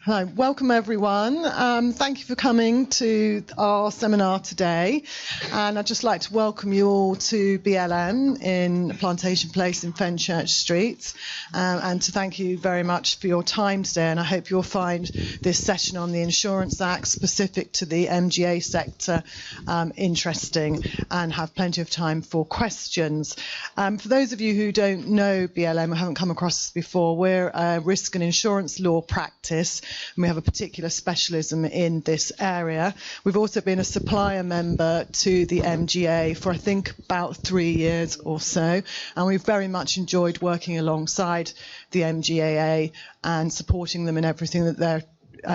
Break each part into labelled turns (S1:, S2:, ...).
S1: Hi, welcome everyone. Thank you for coming to our seminar today, and I'd just like to welcome you all to BLM in Plantation Place in Fenchurch Street, and to thank you very much for your time today. And I hope you'll find this session on the Insurance Act specific to the MGA sector interesting, and have plenty of time for questions. For those of you who don't know BLM or haven't come across us before, we're a risk and insurance law practice. And we have a particular specialism in this area. We've also been a supplier member to the MGA for I think about 3 years or so, and we've very much enjoyed working alongside the MGAA and supporting them in everything that they're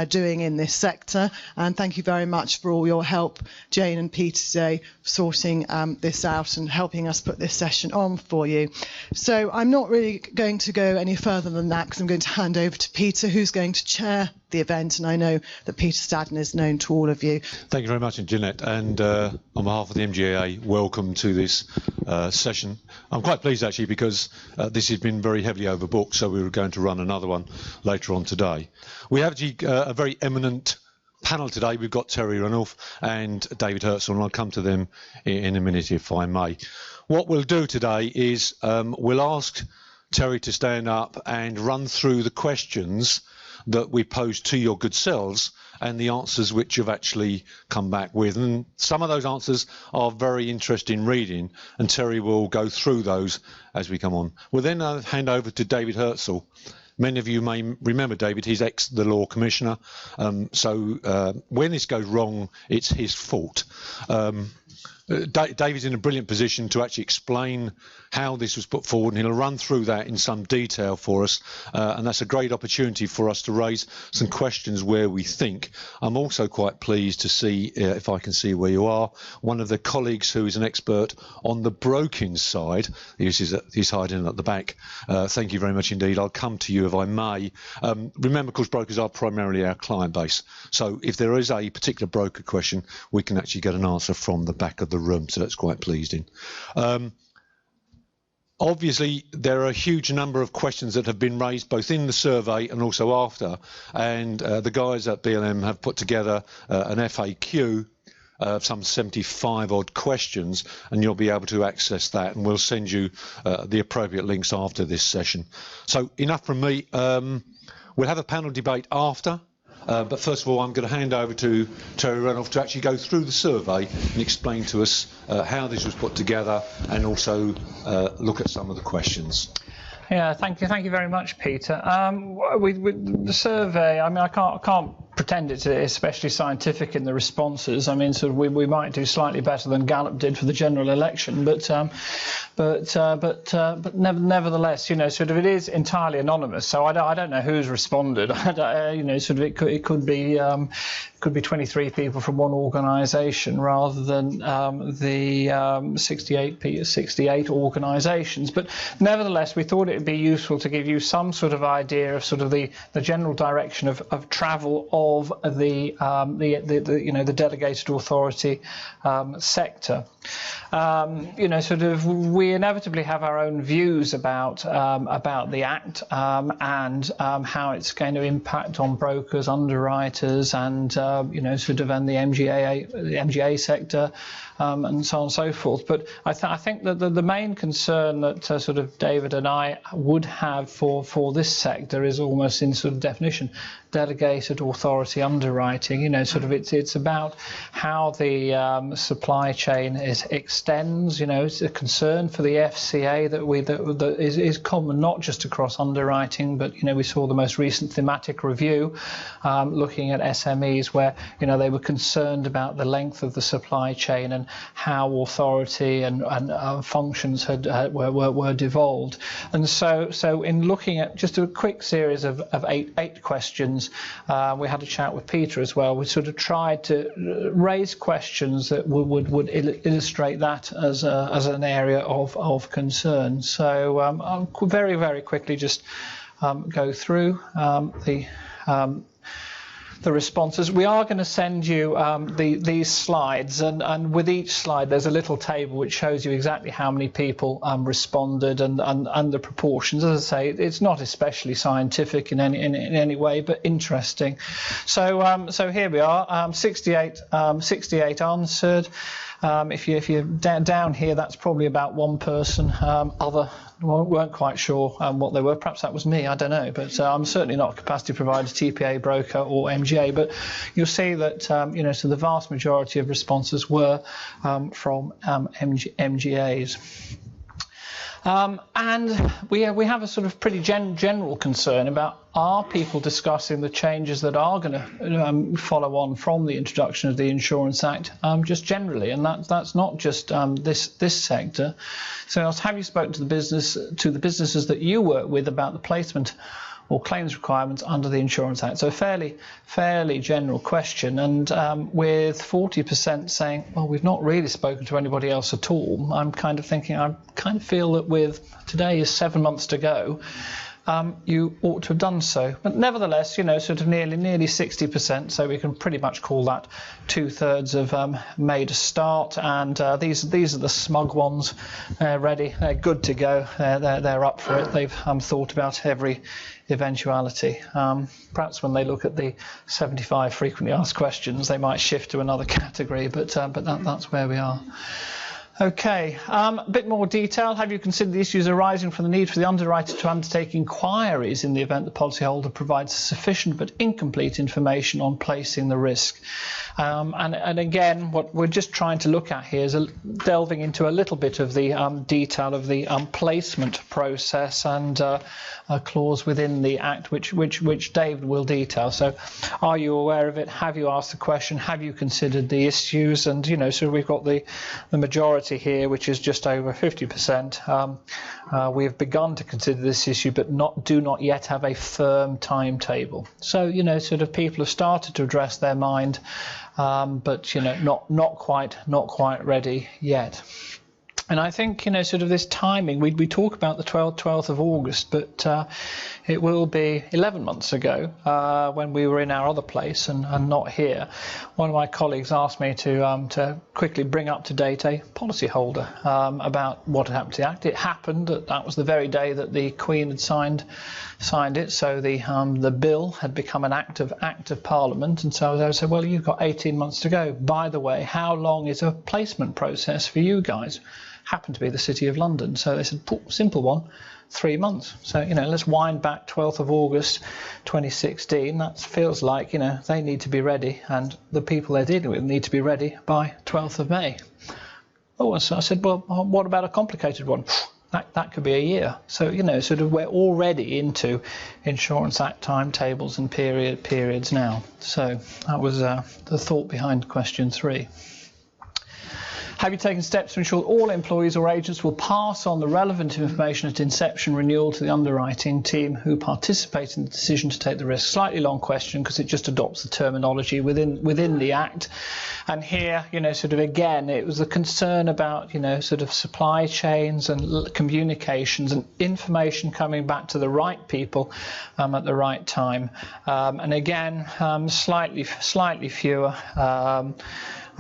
S1: doing in this sector. And thank you very much for all your help, Jane and Peter, today, sorting this out and helping us put this session on for you. So I'm not really going to go any further than that, because I'm going to hand over to Peter, who's going to chair the event, and I know that Peter Stadden is known to all of you.
S2: Thank you very much, Jeanette, and on behalf of the MGAA, welcome to this session. I'm quite pleased actually, because this has been very heavily overbooked, so we were going to run another one later on today. We have actually a very eminent panel today. We've got Terry Ranulph and David Herzl, and I'll come to them in a minute if I may. What we'll do today is we'll ask Terry to stand up and run through the questions that we posed to your good selves and the answers which you've actually come back with. And some of those answers are very interesting reading, and Terry will go through those as we come on. We'll then hand over to David Herzl. Many of you may remember David, he's the Law Commissioner, so when this goes wrong, it's his fault. David's in a brilliant position to actually explain how this was put forward, and he'll run through that in some detail for us, and that's a great opportunity for us to raise some questions where we think. I'm also quite pleased to see, if I can see where you are, one of the colleagues who is an expert on the broking side. He's hiding at the back. Thank you very much indeed. I'll come to you if I may. Remember, of course, brokers are primarily our client base, so if there is a particular broker question, we can actually get an answer from the back of the room, so that's quite pleasing. Obviously, there are a huge number of questions that have been raised both in the survey and also after, and the guys at BLM have put together an FAQ of some 75 odd questions, and you'll be able to access that, and we'll send you the appropriate links after this session. So enough from me. We'll have a panel debate after. But first of all, I'm going to hand over to Terry Ranulph to actually go through the survey and explain to us how this was put together, and also look at some of the questions.
S3: Yeah, thank you very much, Peter. With the survey, I mean, I can't pretend it's especially scientific in the responses. I mean, sort of we might do slightly better than Gallup did for the general election, but nevertheless, you know, sort of it is entirely anonymous. So I don't know who's responded. You know, sort of it could be 23 people from one organisation rather than the 68 organisations. But nevertheless, we thought it would be useful to give you some sort of idea of sort of the general direction of travel of the you know, the delegated authority sector. You know, sort of we inevitably have our own views about the Act and how it's going to impact on brokers, underwriters, and you know, sort of, and the MGA sector, and so on and so forth. But I think that the main concern that sort of David and I would have for this sector is almost in sort of definition, delegated authority underwriting. You know, sort of it's about how the supply chain extends. You know, it's a concern for the FCA that is common not just across underwriting, but you know, we saw the most recent thematic review looking at SMEs, where you know, they were concerned about the length of the supply chain and how authority and functions were devolved. And so in looking at just a quick series of eight questions, we had a chat with Peter as well. We sort of tried to raise questions that would illustrate that as an area of concern. So I'll very quickly just go through the responses. We are going to send you these slides, and with each slide there's a little table which shows you exactly how many people responded and the proportions. As I say, it's not especially scientific in any way, but interesting. So here we are, 68 answered. If you're down here, that's probably about one person. Other weren't quite sure what they were. Perhaps that was me, I don't know. But I'm certainly not a capacity provider, TPA, broker or MGA. But you'll see that so the vast majority of responses were from MGAs. And we have a sort of pretty general concern about, are people discussing the changes that are going to follow on from the introduction of the Insurance Act just generally, and that's not just this sector. So have you spoken to the businesses that you work with about the placement or claims requirements under the Insurance Act? So a fairly general question, and with 40% saying, well, we've not really spoken to anybody else at all. I'm kind of thinking, I kind of feel that with today is 7 months to go, you ought to have done so. But nevertheless, sort of nearly 60%, so we can pretty much call that 2/3 have made a start. And these are the smug ones. They're ready, they're good to go, they're up for it. They've thought about every eventuality. Perhaps when they look at the 75 frequently asked questions, they might shift to another category, but that's where we are. Okay, a bit more detail. Have you considered the issues arising from the need for the underwriter to undertake inquiries in the event the policyholder provides sufficient but incomplete information on placing the risk? And again, what we're just trying to look at here is delving into a little bit of the detail of the placement process and a clause within the Act which David will detail. So are you aware of it? Have you asked the question? Have you considered the issues? And so we've got the majority here, which is just over 50%. We have begun to consider this issue, but do not yet have a firm timetable. So sort of people have started to address their mind, but not quite ready yet. And I think sort of this timing, we talk about the 12th of August, but it will be 11 months ago when we were in our other place and not here. One of my colleagues asked me to quickly bring up to date a policyholder about what had happened to the Act. It happened that was the very day that the Queen had signed it, so the bill had become an act of Parliament, and so they said, well, you've got 18 months to go. By the way, how long is a placement process for you guys? Happened to be the City of London, so they said, simple one, 3 months. So let's wind back 12th of August 2016. That feels like they need to be ready, and the people they're dealing with need to be ready by 12th of May. Oh, so I said, well, what about a complicated one? That could be a year. So sort of we're already into Insurance Act timetables and periods now. So that was the thought behind question 3. Have you taken steps to ensure all employees or agents will pass on the relevant information at inception renewal to the underwriting team who participate in the decision to take the risk? Slightly long question because it just adopts the terminology within the Act. And here, sort of again, it was a concern about, sort of supply chains and communications and information coming back to the right people at the right time. And again, slightly fewer.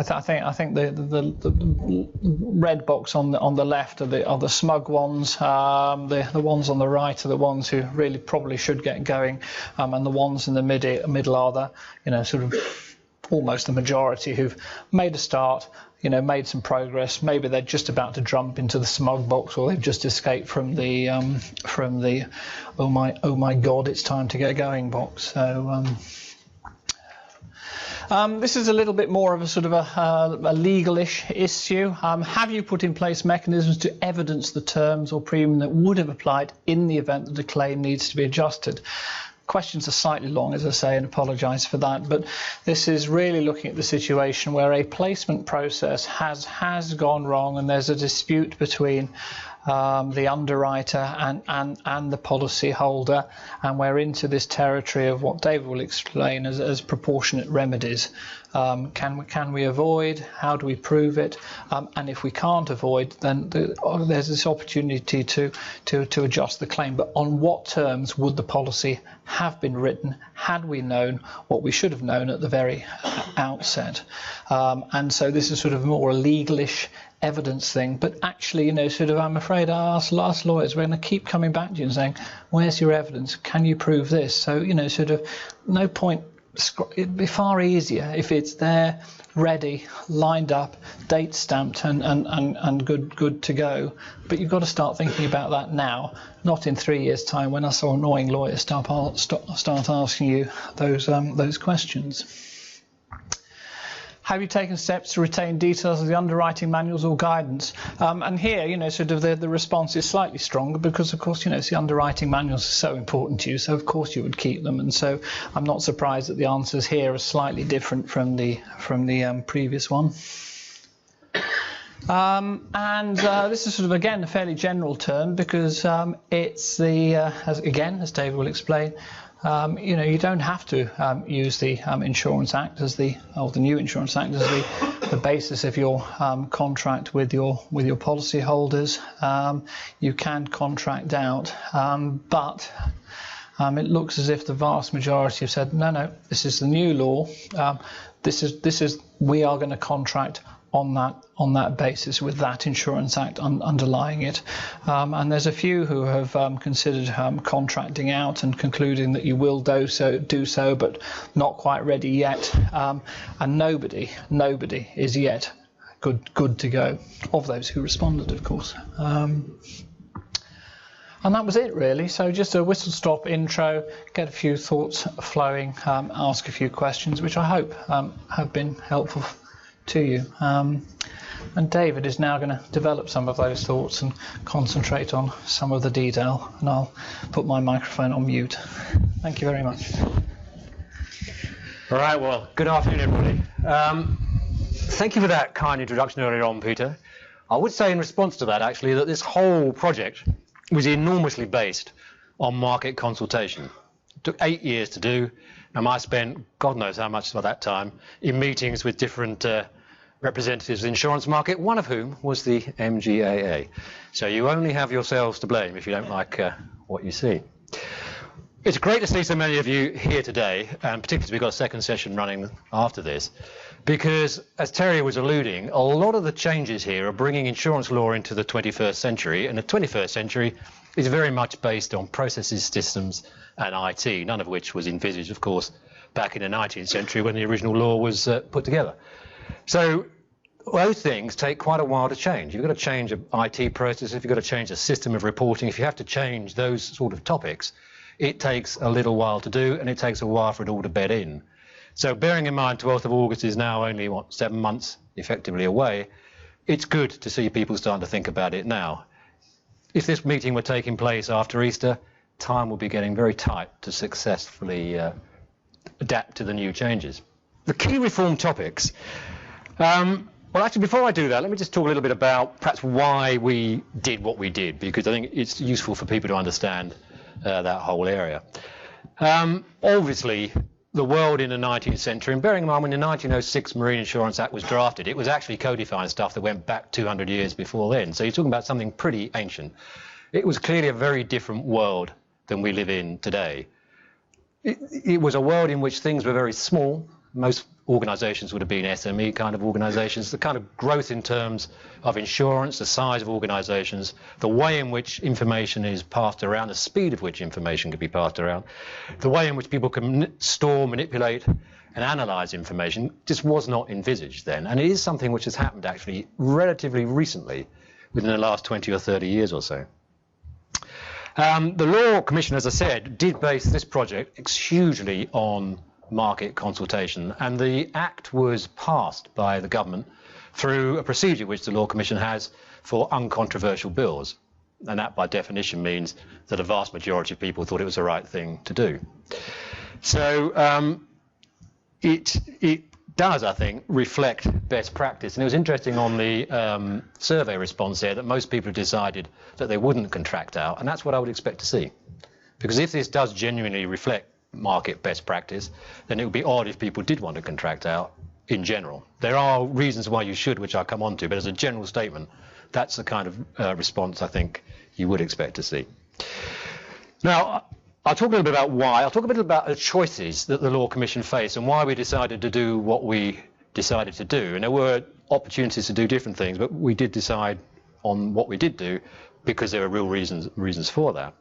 S3: I think the red box on the left are the smug ones. The ones on the right are the ones who really probably should get going, and the ones in the middle are the sort of almost the majority who've made a start, made some progress. Maybe they're just about to jump into the smug box, or they've just escaped from the oh my God, it's time to get going box. So. This is a little bit more of a sort of a legal-ish issue. Have you put in place mechanisms to evidence the terms or premium that would have applied in the event that the claim needs to be adjusted? Questions are slightly long, as I say, and apologise for that, but this is really looking at the situation where a placement process has gone wrong and there's a dispute between the underwriter and the policyholder, and we're into this territory of what David will explain as proportionate remedies. Can we avoid? How do we prove it? And if we can't avoid, then there's this opportunity to adjust the claim. But on what terms would the policy have been written had we known what we should have known at the very outset? And so this is sort of more a legalish evidence thing, but actually, you know, sort of, I'm afraid us lawyers, we're going to keep coming back to you and saying, where's your evidence? Can you prove this? So, you know, sort of, no point. It'd be far easier if it's there, ready, lined up, date stamped, and good to go. But you've got to start thinking about that now, not in 3 years' time when us annoying lawyers start asking you those questions. Have you taken steps to retain details of the underwriting manuals or guidance? And here, you know, sort of the response is slightly stronger because, of course, you know, the underwriting manuals are so important to you, so of course you would keep them. And so I'm not surprised that the answers here are slightly different from the previous one. This is sort of, again, a fairly general term because it's the, as David will explain, you know, you don't have to use the Insurance Act as the new Insurance Act as the basis of your contract with your policyholders. You can contract out, but it looks as if the vast majority have said, no, this is the new law. We are going to contract on that basis with that Insurance Act underlying it. And there's a few who have considered contracting out and concluding that you will do so, but not quite ready yet. And nobody is yet good to go, of those who responded, of course. And that was it, really. So just a whistle-stop intro, get a few thoughts flowing, ask a few questions, which I hope have been helpful to you. And David is now going to develop some of those thoughts and concentrate on some of the detail, and I'll put my microphone on mute. Thank you very much.
S4: All right, well, good afternoon, everybody. Thank you for that kind introduction earlier on, Peter. I would say in response to that, actually, that this whole project was enormously based on market consultation. It took 8 years to do, and I spent God knows how much of that time in meetings with different representatives of the insurance market, one of whom was the MGAA. So you only have yourselves to blame if you don't like what you see. It's great to see so many of you here today, and particularly as we've got a second session running after this, because as Terry was alluding, a lot of the changes here are bringing insurance law into the 21st century, and the 21st century is very much based on processes, systems and IT, none of which was envisaged, of course, back in the 19th century when the original law was put together. So those things take quite a while to change. You've got to change an IT process, if you've got to change a system of reporting, if you have to change those sort of topics, it takes a little while to do, and it takes a while for it all to bed in. So bearing in mind 12th of August is now only, 7 months effectively away, it's good to see people starting to think about it now. If this meeting were taking place after Easter, time will be getting very tight to successfully adapt to the new changes. The key reform topics. Well, actually, before I do that, let me just talk a little bit about perhaps why we did what we did, because I think it's useful for people to understand that whole area. Obviously, the world in the 19th century, and bearing in mind when the 1906 Marine Insurance Act was drafted, it was actually codifying stuff that went back 200 years before then. So you're talking about something pretty ancient. It was clearly a very different world than we live in today. It was a world in which things were very small. Most organisations would have been SME kind of organisations. The kind of growth in terms of insurance, the size of organisations, the way in which information is passed around, the speed at which information can be passed around, the way in which people can store, manipulate and analyse information just was not envisaged then. And it is something which has happened actually relatively recently, within the last 20 or 30 years or so. The Law Commission, as I said, did base this project hugely on market consultation, and the Act was passed by the government through a procedure which the Law Commission has for uncontroversial bills, and that by definition means that a vast majority of people thought it was the right thing to do. So it does, I think, reflect best practice. And it was interesting on the survey response here that most people have decided that they wouldn't contract out, and that's what I would expect to see. Because if this does genuinely reflect market best practice, then it would be odd if people did want to contract out in general. There are reasons why you should, which I'll come on to, but as a general statement, that's the kind of response I think you would expect to see. Now, I'll talk a little bit about why. I'll talk a bit about the choices that the Law Commission faced and why we decided to do what we decided to do. And there were opportunities to do different things, but we did decide on what we did do because there were real reasons for that.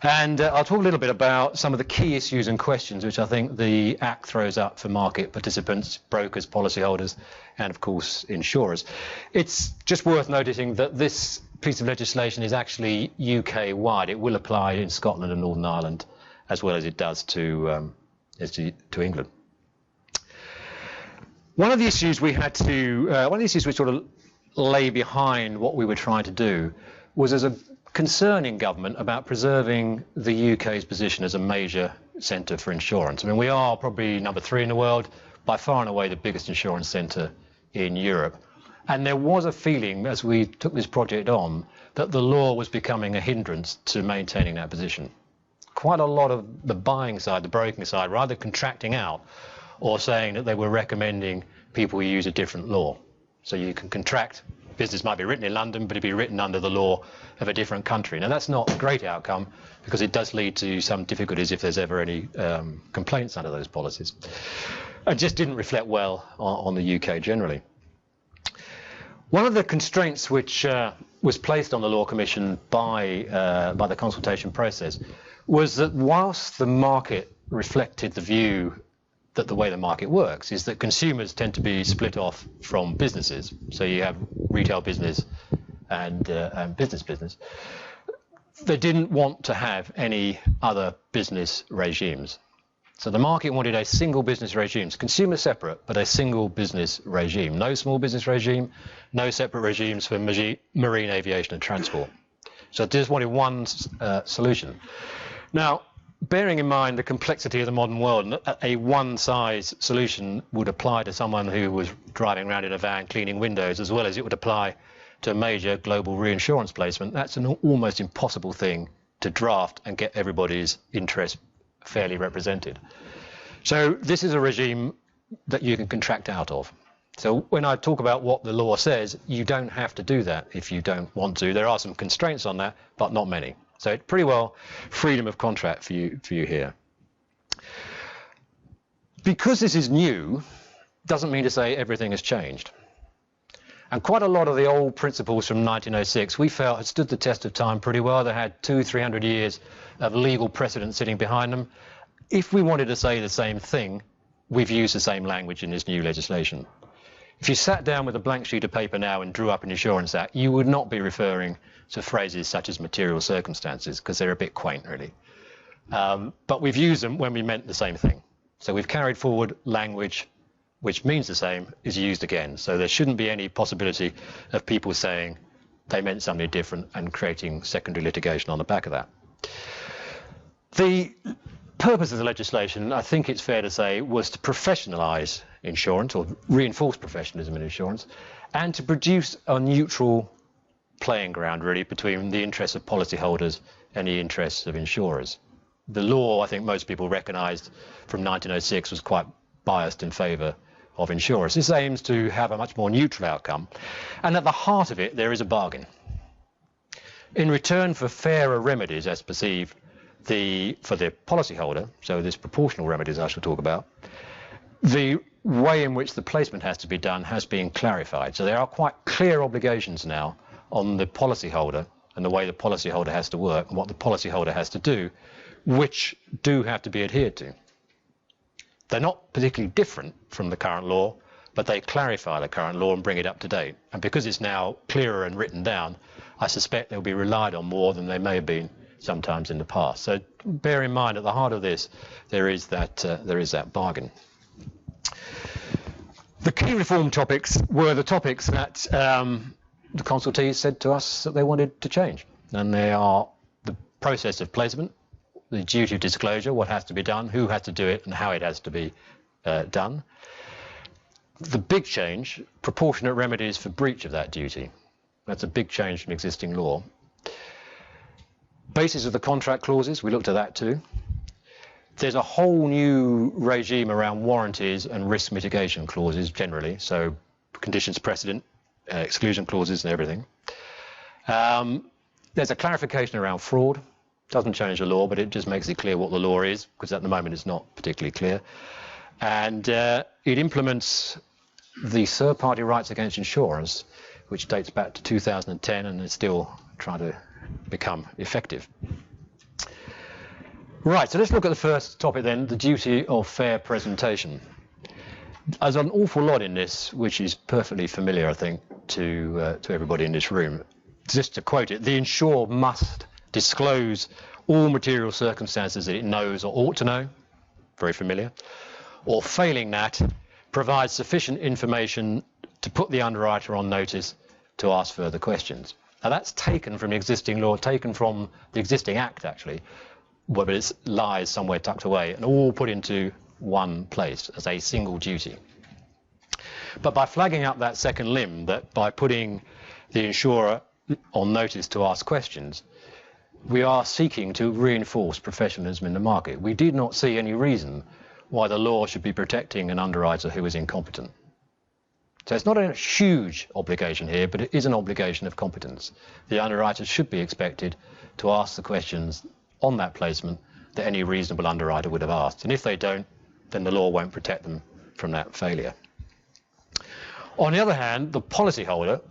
S4: And I'll talk a little bit about some of the key issues and questions which I think the Act throws up for market participants, brokers, policyholders, and of course insurers. It's just worth noticing that this piece of legislation is actually UK-wide. It will apply in Scotland and Northern Ireland as well as it does to England. One of the issues we had to, one of the issues which sort of lay behind what we were trying to do was there's a concern in government about preserving the UK's position as a major centre for insurance. I mean, we are probably number 3 in the world, by far and away the biggest insurance centre in Europe. And there was a feeling, as we took this project on, that the law was becoming a hindrance to maintaining that position. Quite a lot of the buying side, the broking side, rather contracting out or saying that they were recommending people use a different law. So you can contract, business might be written in London, but it'd be written under the law of a different country. Now, that's not a great outcome because it does lead to some difficulties if there's ever any complaints under those policies. It just didn't reflect well on the UK generally. One of the constraints which was placed on the Law Commission by the consultation process was that whilst the market reflected the view that the way the market works is that consumers tend to be split off from businesses. So you have retail business and business. They didn't want to have any other business regimes. So the market wanted a single business regime, consumer separate, but a single business regime. No small business regime, no separate regimes for marine aviation and transport. So they just wanted one solution. Now, bearing in mind the complexity of the modern world, a one-size solution would apply to someone who was driving around in a van cleaning windows as well as it would apply to a major global reinsurance placement. That's an almost impossible thing to draft and get everybody's interest fairly represented. So this is a regime that you can contract out of. So when I talk about what the law says, you don't have to do that if you don't want to. There are some constraints on that, but not many. So it's pretty well freedom of contract for you here. Because this is new, doesn't mean to say everything has changed. And quite a lot of the old principles from 1906 we felt had stood the test of time pretty well. They had 200-300 years of legal precedent sitting behind them. If we wanted to say the same thing, we've used the same language in this new legislation. If you sat down with a blank sheet of paper now and drew up an Insurance Act, you would not be referring to phrases such as material circumstances, because they're a bit quaint, really. But we've used them when we meant the same thing. So we've carried forward language which means the same is used again. So there shouldn't be any possibility of people saying they meant something different and creating secondary litigation on the back of that. The purpose of the legislation, I think it's fair to say, was to professionalise insurance or reinforce professionalism in insurance and to produce a neutral playing ground really between the interests of policyholders and the interests of insurers. The law, I think most people recognised from 1906, was quite biased in favour of insurers. This aims to have a much more neutral outcome, and at the heart of it there is a bargain. In return for fairer remedies as perceived for the policyholder, so this proportional remedies I shall talk about, the way in which the placement has to be done has been clarified. So there are quite clear obligations now on the policyholder and the way the policyholder has to work and what the policyholder has to do, which do have to be adhered to. They're not particularly different from the current law, but they clarify the current law and bring it up to date. And because it's now clearer and written down, I suspect they'll be relied on more than they may have been sometimes in the past. So bear in mind, at the heart of this, there is that bargain. The key reform topics were the topics that the consultees said to us that they wanted to change. And they are the process of placement, the duty of disclosure, what has to be done, who has to do it and how it has to be done. The big change, proportionate remedies for breach of that duty. That's a big change from existing law. Basis of the contract clauses, we looked at that too. There's a whole new regime around warranties and risk mitigation clauses generally, so conditions precedent, exclusion clauses and everything. There's a clarification around fraud. Doesn't change the law, but it just makes it clear what the law is, because at the moment it's not particularly clear. And it implements the third-party rights against insurers, which dates back to 2010 and is still trying to become effective. Right, so let's look at the first topic then, the duty of fair presentation. There's an awful lot in this which is perfectly familiar, I think, to everybody in this room. Just to quote it, the insurer must disclose all material circumstances that it knows or ought to know, very familiar, or failing that, provide sufficient information to put the underwriter on notice to ask further questions. Now that's taken from the existing law, taken from the existing Act actually, but it lies somewhere tucked away and all put into one place as a single duty. But by flagging up that second limb, that by putting the insurer on notice to ask questions, we are seeking to reinforce professionalism in the market. We did not see any reason why the law should be protecting an underwriter who is incompetent. So it's not a huge obligation here, but it is an obligation of competence. The underwriter should be expected to ask the questions on that placement that any reasonable underwriter would have asked. And if they don't, then the law won't protect them from that failure. On the other hand, the policyholder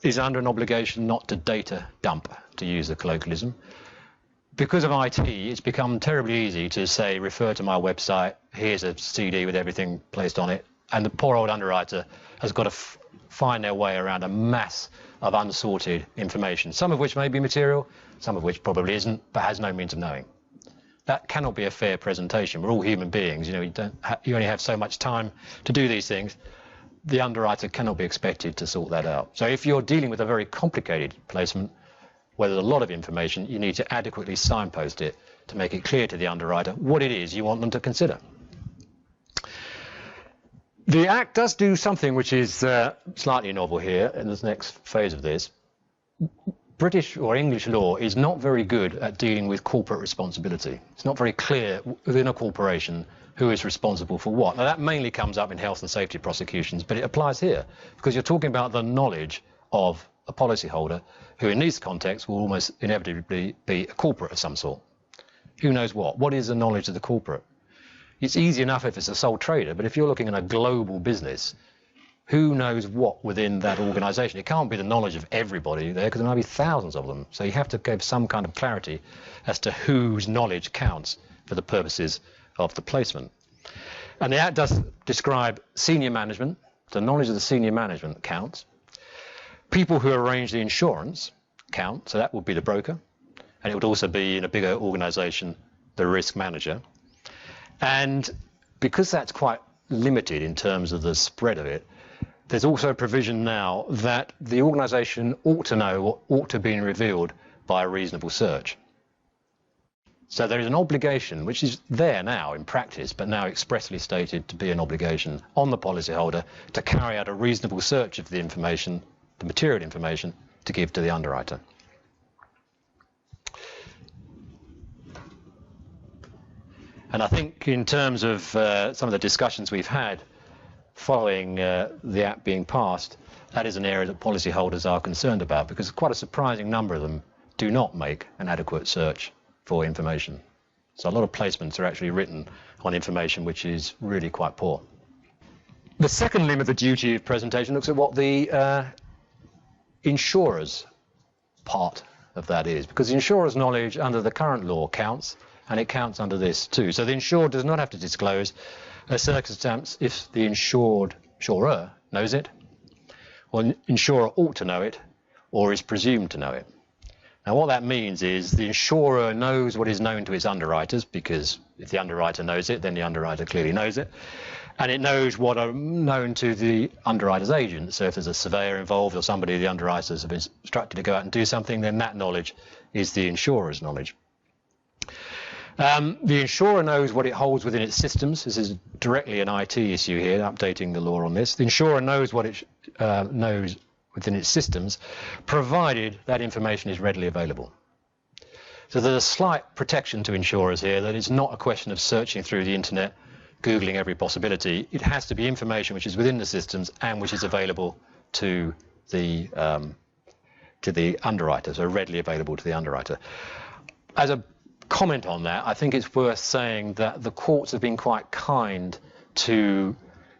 S4: is under an obligation not to data dump, to use the colloquialism. Because of IT, it's become terribly easy to say, refer to my website, here's a CD with everything placed on it, and the poor old underwriter has got to find their way around a mass of unsorted information, some of which may be material, some of which probably isn't, but has no means of knowing. That cannot be a fair presentation. We're all human beings, you know, you only have so much time to do these things. The underwriter cannot be expected to sort that out. So if you're dealing with a very complicated placement, where there's a lot of information, you need to adequately signpost it to make it clear to the underwriter what it is you want them to consider. The Act does do something which is slightly novel here in this next phase of this. British or English law is not very good at dealing with corporate responsibility. It's not very clear within a corporation who is responsible for what. Now that mainly comes up in health and safety prosecutions, but it applies here because you're talking about the knowledge of a policyholder who in these contexts will almost inevitably be a corporate of some sort. Who knows what? What is the knowledge of the corporate? It's easy enough if it's a sole trader, but if you're looking at a global business, who knows what within that organisation? It can't be the knowledge of everybody there because there might be thousands of them. So you have to give some kind of clarity as to whose knowledge counts for the purposes of the placement. And the Act does describe senior management. The knowledge of the senior management counts. People who arrange the insurance count, so that would be the broker. And it would also be, in a bigger organisation, the risk manager. And because that's quite limited in terms of the spread of it, there's also a provision now that the organisation ought to know what ought to be revealed by a reasonable search. So there is an obligation, which is there now in practice, but now expressly stated to be an obligation on the policyholder to carry out a reasonable search of the information, the material information, to give to the underwriter. And I think in terms of some of the discussions we've had following the Act being passed, that is an area that policyholders are concerned about because quite a surprising number of them do not make an adequate search for information. So a lot of placements are actually written on information which is really quite poor. The second limb of the duty of presentation looks at what the insurers part of that is, because the insurer's knowledge under the current law counts, and it counts under this too. So the insurer does not have to disclose a circumstance if the insurer knows it, or an insurer ought to know it, or is presumed to know it. Now what that means is the insurer knows what is known to its underwriters, because if the underwriter knows it, then the underwriter clearly knows it. And it knows what are known to the underwriter's agent. So if there's a surveyor involved or somebody the underwriters have instructed to go out and do something, then that knowledge is the insurer's knowledge. The insurer knows what it holds within its systems. This is directly an IT issue here, updating the law on this. The insurer knows what it knows within its systems, provided that information is readily available. So there's a slight protection to insurers here, that it's not a question of searching through the internet, Googling every possibility. It has to be information which is within the systems and which is available to the underwriter, so readily available to the underwriter. As a comment on that, I think it's worth saying that the courts have been quite kind to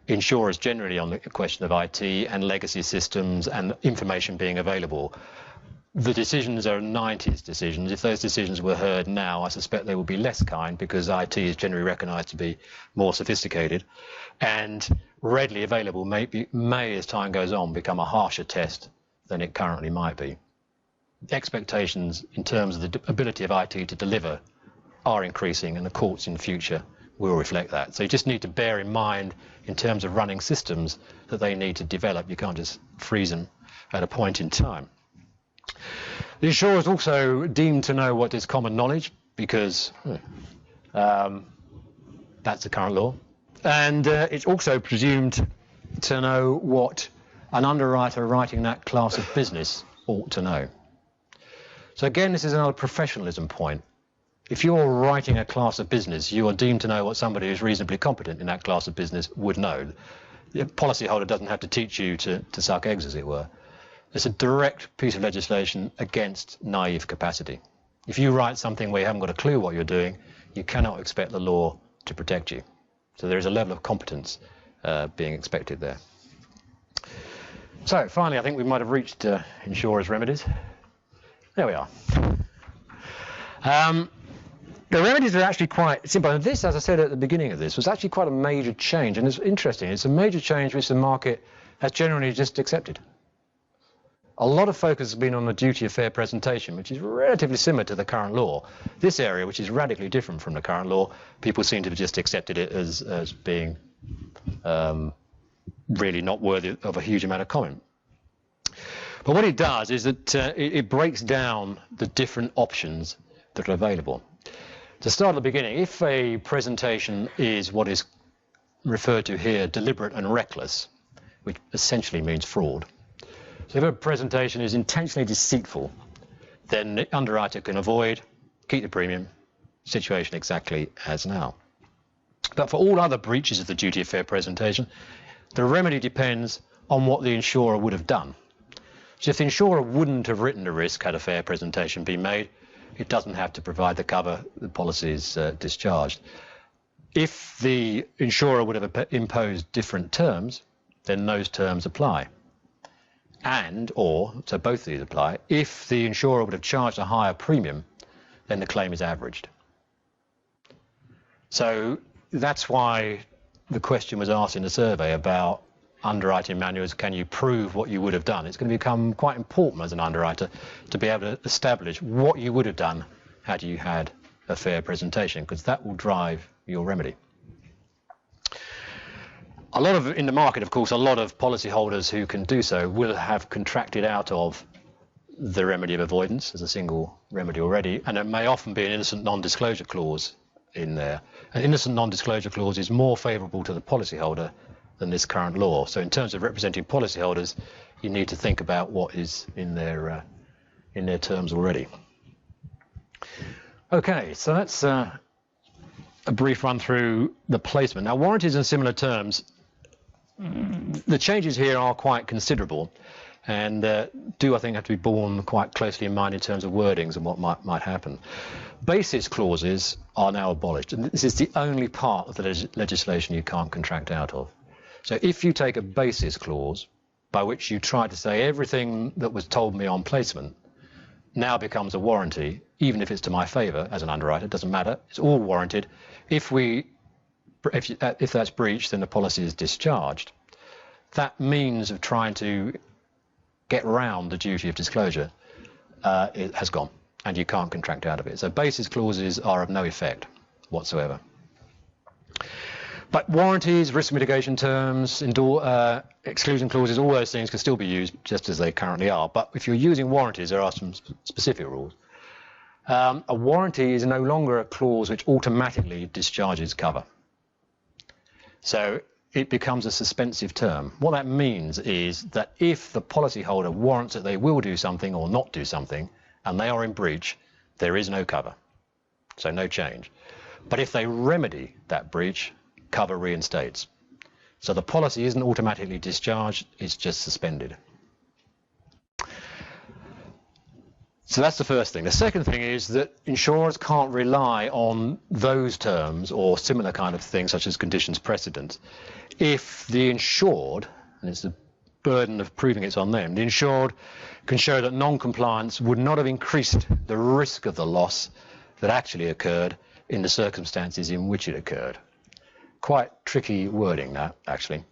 S4: insurers generally on the question of IT and legacy systems and information being available. The decisions are 90s decisions. If those decisions were heard now, I suspect they would be less kind, because IT is generally recognised to be more sophisticated, and readily available may, as time goes on, become a harsher test than it currently might be. Expectations in terms of the ability of IT to deliver are increasing, and the courts in the future will reflect that. So you just need to bear in mind, in terms of running systems, that they need to develop. You can't just freeze them at a point in time. The insurer is also deemed to know what is common knowledge, because that's the current law. And it's also presumed to know what an underwriter writing that class of business ought to know. So again, this is another professionalism point. If you're writing a class of business, you are deemed to know what somebody who's reasonably competent in that class of business would know. The policyholder doesn't have to teach you to suck eggs, as it were. It's a direct piece of legislation against naive capacity. If you write something where you haven't got a clue what you're doing, you cannot expect the law to protect you. So there is a level of competence being expected there. So finally, I think we might have reached insurers' remedies. There we are. The remedies are actually quite simple. And this, as I said at the beginning of this, was actually quite a major change. And it's interesting. It's a major change which the market has generally just accepted. A lot of focus has been on the duty of fair presentation, which is relatively similar to the current law. This area, which is radically different from the current law, people seem to have just accepted it as being really not worthy of a huge amount of comment. But what it does is that it breaks down the different options that are available. To start at the beginning, if a presentation is what is referred to here deliberate and reckless, which essentially means fraud, so if a presentation is intentionally deceitful, then the underwriter can avoid, keep the premium, situation exactly as now. But for all other breaches of the duty of fair presentation, the remedy depends on what the insurer would have done. So if the insurer wouldn't have written the risk had a fair presentation been made, it doesn't have to provide the cover, the policy is discharged. If the insurer would have imposed different terms, then those terms apply. So both of these apply, if the insurer would have charged a higher premium, then the claim is averaged. So that's why the question was asked in the survey about underwriting manuals, can you prove what you would have done? It's going to become quite important as an underwriter to be able to establish what you would have done had you had a fair presentation, because that will drive your remedy. In the market, of course, a lot of policyholders who can do so will have contracted out of the remedy of avoidance as a single remedy already, and it may often be an innocent non-disclosure clause in there. An innocent non-disclosure clause is more favourable to the policyholder than this current law. So in terms of representing policyholders, you need to think about what is in their terms already. Okay, so that's a brief run through the placement. Now, warranties in similar terms, the changes here are quite considerable, and do, I think, have to be borne quite closely in mind in terms of wordings and what might happen. Basis clauses are now abolished, and this is the only part of the legislation you can't contract out of. So if you take a basis clause by which you try to say everything that was told me on placement now becomes a warranty, even if it's to my favour as an underwriter, it doesn't matter, it's all warranted. If that's breached, then the policy is discharged. That means of trying to get round the duty of disclosure it has gone, and you can't contract out of it. So basis clauses are of no effect whatsoever. But warranties, risk mitigation terms, exclusion clauses, all those things can still be used just as they currently are. But if you're using warranties, there are some specific rules. A warranty is no longer a clause which automatically discharges cover. So it becomes a suspensive term. What that means is that if the policyholder warrants that they will do something or not do something, and they are in breach, there is no cover. So no change. But if they remedy that breach, cover reinstates. So the policy isn't automatically discharged, it's just suspended. So that's the first thing. The second thing is that insurers can't rely on those terms or similar kind of things such as conditions precedent if the insured, and it's the burden of proving it's on them, the insured can show that non-compliance would not have increased the risk of the loss that actually occurred in the circumstances in which it occurred. Quite tricky wording that, actually.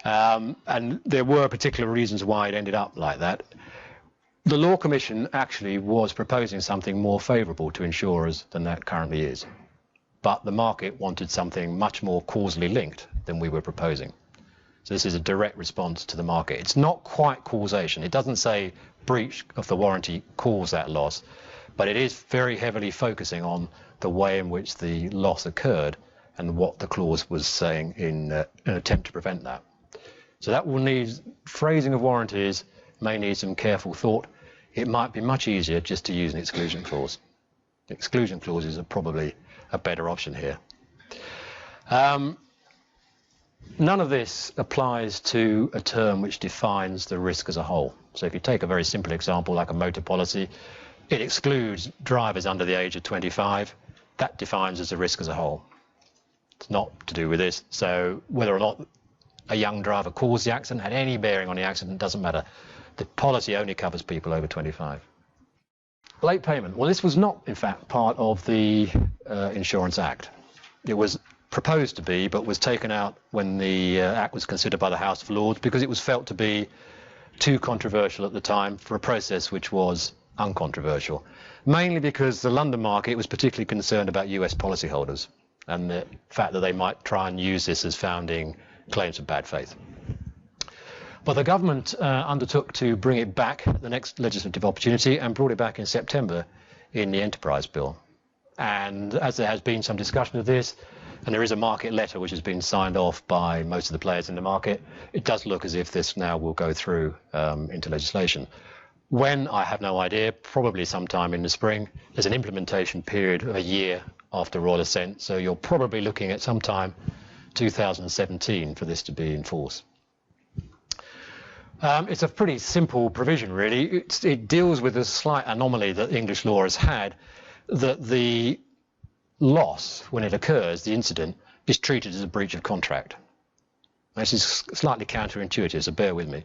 S4: And there were particular reasons why it ended up like that. The Law Commission actually was proposing something more favourable to insurers than that currently is. But the market wanted something much more causally linked than we were proposing. So this is a direct response to the market. It's not quite causation. It doesn't say breach of the warranty caused that loss, but it is very heavily focusing on the way in which the loss occurred and what the clause was saying in an attempt to prevent that. So that will need, phrasing of warranties may need some careful thought. It might be much easier just to use an exclusion clause. Exclusion clauses are probably a better option here. None of this applies to a term which defines the risk as a whole. So if you take a very simple example like a motor policy, it excludes drivers under the age of 25. That defines as a risk as a whole. It's not to do with this. So whether or not a young driver caused the accident, had any bearing on the accident, doesn't matter. The policy only covers people over 25. Late payment. Well, this was not, in fact, part of the Insurance Act. It was proposed to be, but was taken out when the Act was considered by the House of Lords because it was felt to be too controversial at the time for a process which was uncontroversial. Mainly because the London market was particularly concerned about US policyholders and the fact that they might try and use this as founding claims of bad faith. But the government undertook to bring it back at the next legislative opportunity and brought it back in September in the Enterprise Bill. And as there has been some discussion of this, and there is a market letter which has been signed off by most of the players in the market, it does look as if this now will go through into legislation. When, I have no idea, probably sometime in the spring. There's an implementation period of a year after royal assent, so you're probably looking at sometime 2017 for this to be in force. It's a pretty simple provision, really. It deals with a slight anomaly that English law has had, that the loss, when it occurs, the incident, is treated as a breach of contract. This is slightly counterintuitive, so bear with me.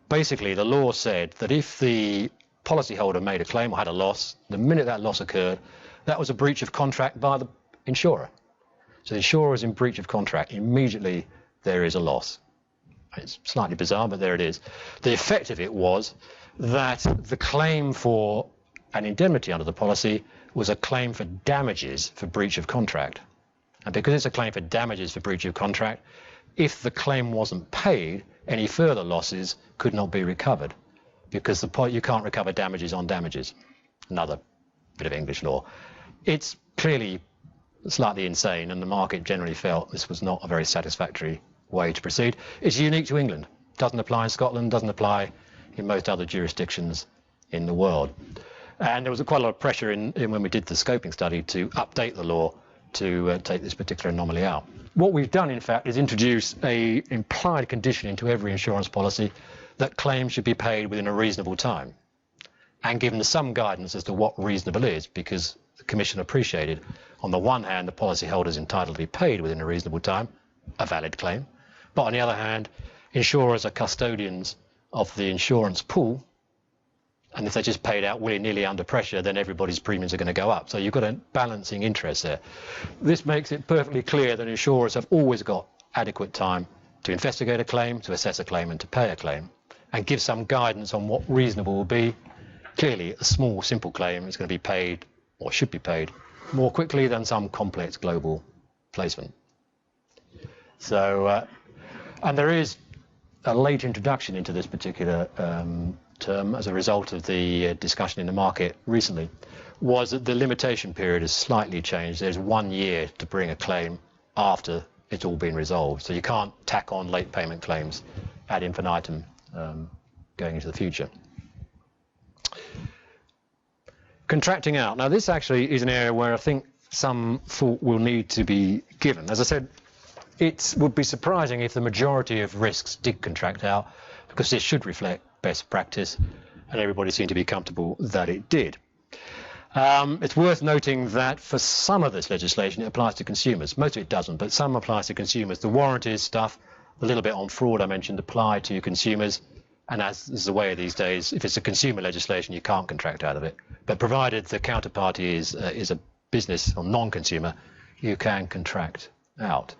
S4: Basically, the law said that if the policyholder made a claim or had a loss, the minute that loss occurred, that was a breach of contract by the insurer. So the insurer is in breach of contract. Immediately, there is a loss. It's slightly bizarre, but there it is. The effect of it was that the claim for an indemnity under the policy was a claim for damages for breach of contract. And because it's a claim for damages for breach of contract, if the claim wasn't paid, any further losses could not be recovered because you can't recover damages on damages. Another bit of English law. It's clearly slightly insane, and the market generally felt this was not a very satisfactory way to proceed. It's unique to England. Doesn't apply in Scotland, doesn't apply in most other jurisdictions in the world. And there was quite a lot of pressure in when we did the scoping study to update the law to take this particular anomaly out. What we've done, in fact, is introduce an implied condition into every insurance policy that claims should be paid within a reasonable time, and given some guidance as to what reasonable is, because the Commission appreciated, on the one hand, the policyholder is entitled to be paid within a reasonable time, a valid claim, but on the other hand, insurers are custodians of the insurance pool, and if they're just paid out willy-nilly under pressure, then everybody's premiums are going to go up. So you've got a balancing interest there. This makes it perfectly clear that insurers have always got adequate time to investigate a claim, to assess a claim, and to pay a claim, and give some guidance on what reasonable will be. Clearly, a small, simple claim is going to be paid, or should be paid, more quickly than some complex global placement. So, and there is a late introduction into this particular term as a result of the discussion in the market recently was that the limitation period has slightly changed. There's 1 year to bring a claim after it's all been resolved. So you can't tack on late payment claims ad infinitum going into the future. Contracting out. Now this actually is an area where I think some thought will need to be given. As I said, it would be surprising if the majority of risks did contract out, because this should reflect best practice, and everybody seemed to be comfortable that it did. It's worth noting that for some of this legislation it applies to consumers. Most of it doesn't, but some applies to consumers. The warranties stuff, a little bit on fraud I mentioned, apply to consumers, and as is the way these days, if it's a consumer legislation you can't contract out of it. But provided the counterparty is a business or non-consumer, you can contract out.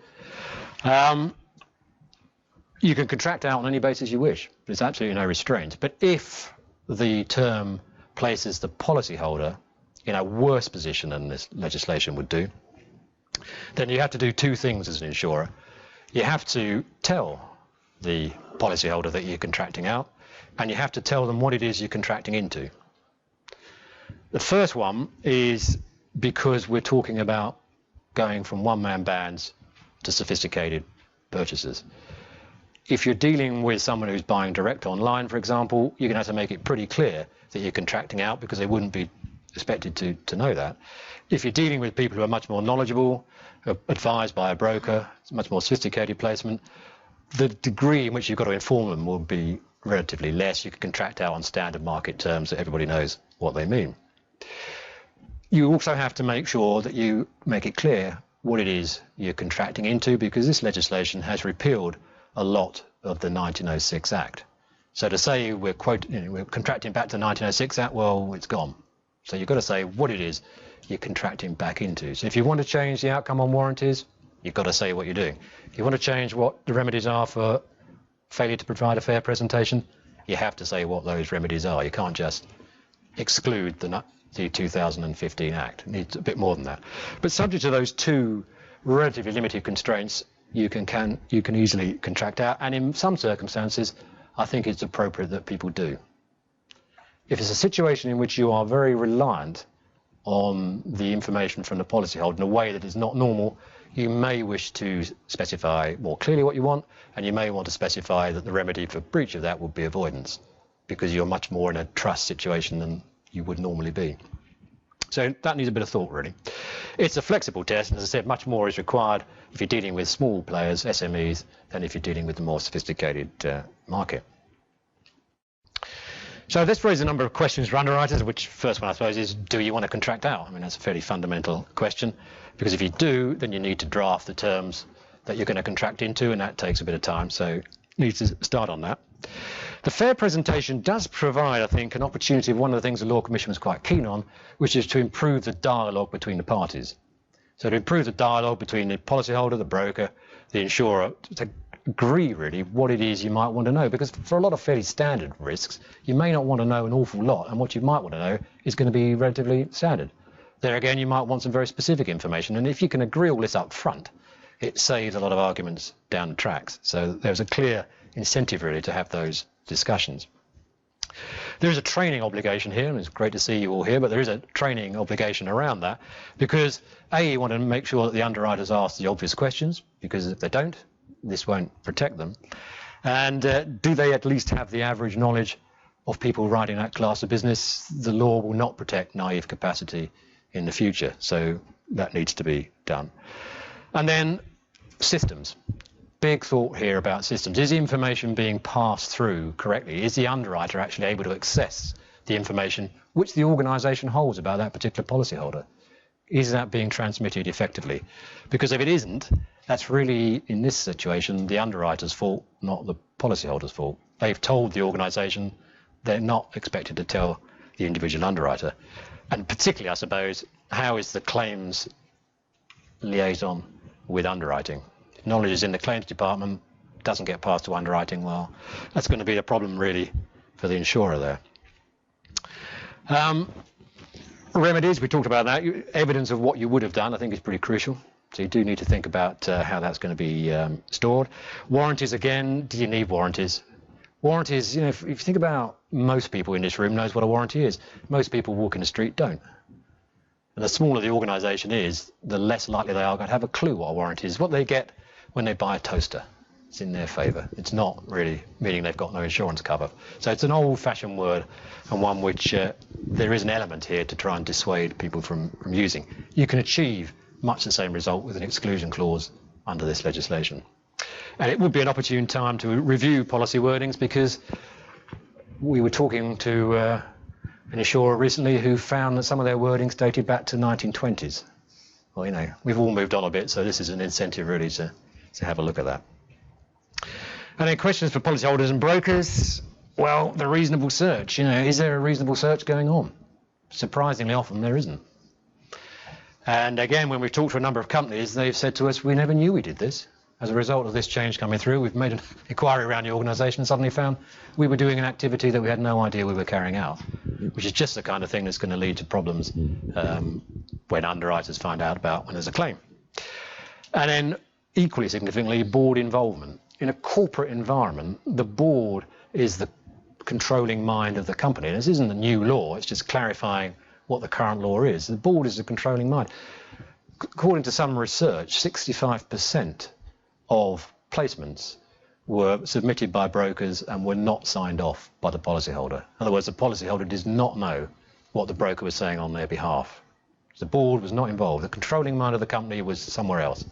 S4: You can contract out on any basis you wish. There's absolutely no restraint. But if the term places the policyholder in a worse position than this legislation would do, then you have to do two things as an insurer. You have to tell the policyholder that you're contracting out, and you have to tell them what it is you're contracting into. The first one is because we're talking about going from one-man bands to sophisticated purchases. If you're dealing with someone who's buying direct online, for example, you're going to have to make it pretty clear that you're contracting out, because they wouldn't be expected to know that. If you're dealing with people who are much more knowledgeable, advised by a broker, it's a much more sophisticated placement, the degree in which you've got to inform them will be relatively less. You can contract out on standard market terms that everybody knows what they mean. You also have to make sure that you make it clear what it is you're contracting into, because this legislation has repealed a lot of the 1906 Act. So to say we're contracting back to the 1906 Act, well, it's gone. So you've got to say what it is you're contracting back into. So if you want to change the outcome on warranties, you've got to say what you're doing. If you want to change what the remedies are for failure to provide a fair presentation, you have to say what those remedies are. You can't just exclude the 2015 Act. It needs a bit more than that. But subject to those two relatively limited constraints, you can easily contract out, and in some circumstances I think it's appropriate that people do. If it's a situation in which you are very reliant on the information from the policyholder in a way that is not normal, you may wish to specify more clearly what you want, and you may want to specify that the remedy for breach of that would be avoidance, because you're much more in a trust situation than you would normally be. So that needs a bit of thought, really. It's a flexible test, and as I said, much more is required if you're dealing with small players, SMEs, than if you're dealing with the more sophisticated market. So this raises a number of questions for underwriters, which first one I suppose is, do you want to contract out? I mean, that's a fairly fundamental question, because if you do, then you need to draft the terms that you're going to contract into, and that takes a bit of time, so you need to start on that. The fair presentation does provide, I think, an opportunity of one of the things the Law Commission was quite keen on, which is to improve the dialogue between the parties. So to improve the dialogue between the policyholder, the broker, the insurer, to agree really what it is you might want to know, because for a lot of fairly standard risks you may not want to know an awful lot, and what you might want to know is going to be relatively standard. There again, you might want some very specific information, and if you can agree all this up front, it saves a lot of arguments down the tracks. So there's a clear incentive really to have those discussions. There is a training obligation here, and it's great to see you all here, but there is a training obligation around that, because A, you want to make sure that the underwriters ask the obvious questions, because if they don't, this won't protect them. And do they at least have the average knowledge of people writing that class of business? The law will not protect naive capacity in the future, so that needs to be done. And then systems. Big thought here about systems. Is information being passed through correctly? Is the underwriter actually able to access the information which the organisation holds about that particular policyholder? Is that being transmitted effectively? Because if it isn't, that's really, in this situation, the underwriter's fault, not the policyholder's fault. They've told the organisation, they're not expected to tell the individual underwriter. And particularly, I suppose, how is the claims liaison with underwriting? If knowledge is in the claims department, doesn't get passed to underwriting, well, that's going to be a problem really for the insurer there. Remedies, we talked about that. Evidence of what you would have done, I think, is pretty crucial. So you do need to think about how that's going to be stored. Warranties, again, do you need warranties? Warranties, you know, if you think about most people in this room knows what a warranty is. Most people walking the street don't. And the smaller the organisation is, the less likely they are going to have a clue what a warranty is. What they get when they buy a toaster, it's in their favour. It's not really meaning they've got no insurance cover. So it's an old-fashioned word, and one which there is an element here to try and dissuade people from using. You can achieve much the same result with an exclusion clause under this legislation. And it would be an opportune time to review policy wordings, because we were talking to an insurer recently who found that some of their wordings dated back to 1920s. Well, you know, we've all moved on a bit, so this is an incentive really to have a look at that. And then questions for policyholders and brokers. Well, the reasonable search, you know, is there a reasonable search going on? Surprisingly often there isn't. And again, when we've talked to a number of companies, they've said to us, we never knew we did this. As a result of this change coming through, we've made an inquiry around the organisation and suddenly found we were doing an activity that we had no idea we were carrying out, which is just the kind of thing that's going to lead to problems when underwriters find out about when there's a claim. And then, equally significantly, board involvement. In a corporate environment, the board is the controlling mind of the company. And this isn't a new law, it's just clarifying what the current law is. The board is the controlling mind. According to some research, 65% of placements were submitted by brokers and were not signed off by the policyholder. In other words, the policyholder does not know what the broker was saying on their behalf. The board was not involved. The controlling mind of the company was somewhere else.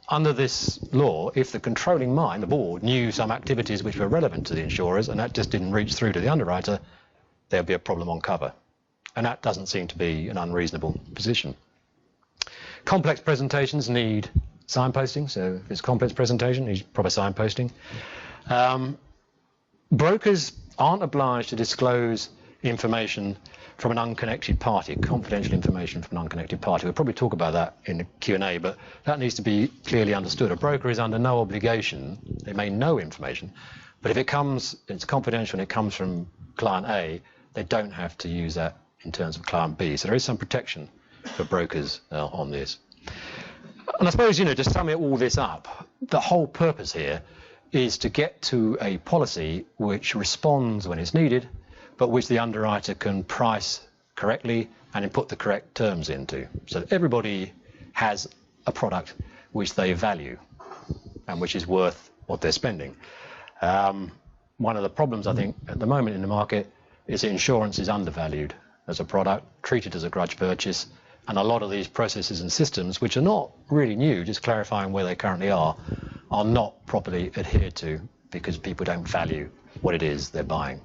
S4: Under this law, if the controlling mind, the board, knew some activities which were relevant to the insurers and that just didn't reach through to the underwriter, there'd be a problem on cover. And that doesn't seem to be an unreasonable position. Complex presentations need signposting, so if it's a complex presentation, needs proper signposting. Brokers aren't obliged to disclose information from an unconnected party, confidential information from an unconnected party. We'll probably talk about that in the Q&A, but that needs to be clearly understood. A broker is under no obligation. They may know information, but if it's confidential and it comes from client A, they don't have to use that in terms of client B. So there is some protection for brokers on this. And I suppose, you know, to sum all this up, the whole purpose here is to get to a policy which responds when it's needed, but which the underwriter can price correctly and put the correct terms into. So that everybody has a product which they value and which is worth what they're spending. One of the problems, I think, at the moment in the market is that insurance is undervalued as a product, treated as a grudge purchase, and a lot of these processes and systems, which are not really new, just clarifying where they currently are not properly adhered to because people don't value what it is they're buying.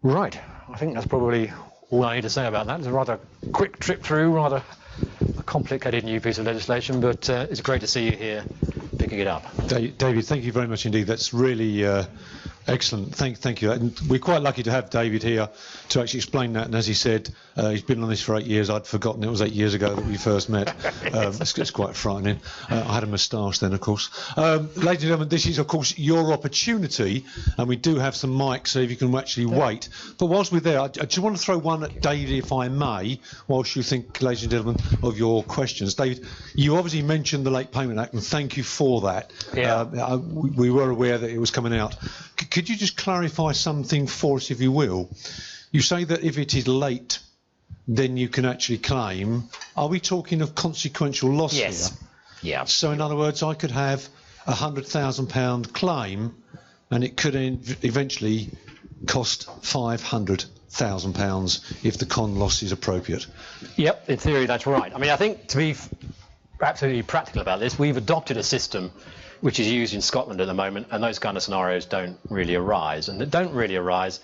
S4: Right, I think that's probably all I need to say about that. It's a rather quick trip through, rather a complicated new piece of legislation, but it's great to see you here picking it up.
S2: David, thank you very much indeed. That's really excellent. Thank you. And we're quite lucky to have David here to actually explain that. And as he said, he's been on this for 8 years. I'd forgotten it was 8 years ago that we first met. It's quite frightening. I had a moustache then, of course. Ladies and gentlemen, this is, of course, your opportunity. And we do have some mics, so if you can actually wait. But whilst we're there, I just want to throw one at David, if I may, whilst you think, ladies and gentlemen, of your questions. David, you obviously mentioned the Late Payment Act, and thank you for that. Yeah. We were aware that it was coming out. Could you just clarify something for us, if you will? You say that if it is late, then you can actually claim. Are we talking of consequential loss here?
S4: Yeah.
S2: So in other words, I could have a £100,000 claim, and it could eventually cost £500,000 if the con loss is appropriate.
S4: Yep, in theory that's right. I mean, I think to be absolutely practical about this, we've adopted a system which is used in Scotland at the moment, and those kind of scenarios don't really arise. And they don't really arise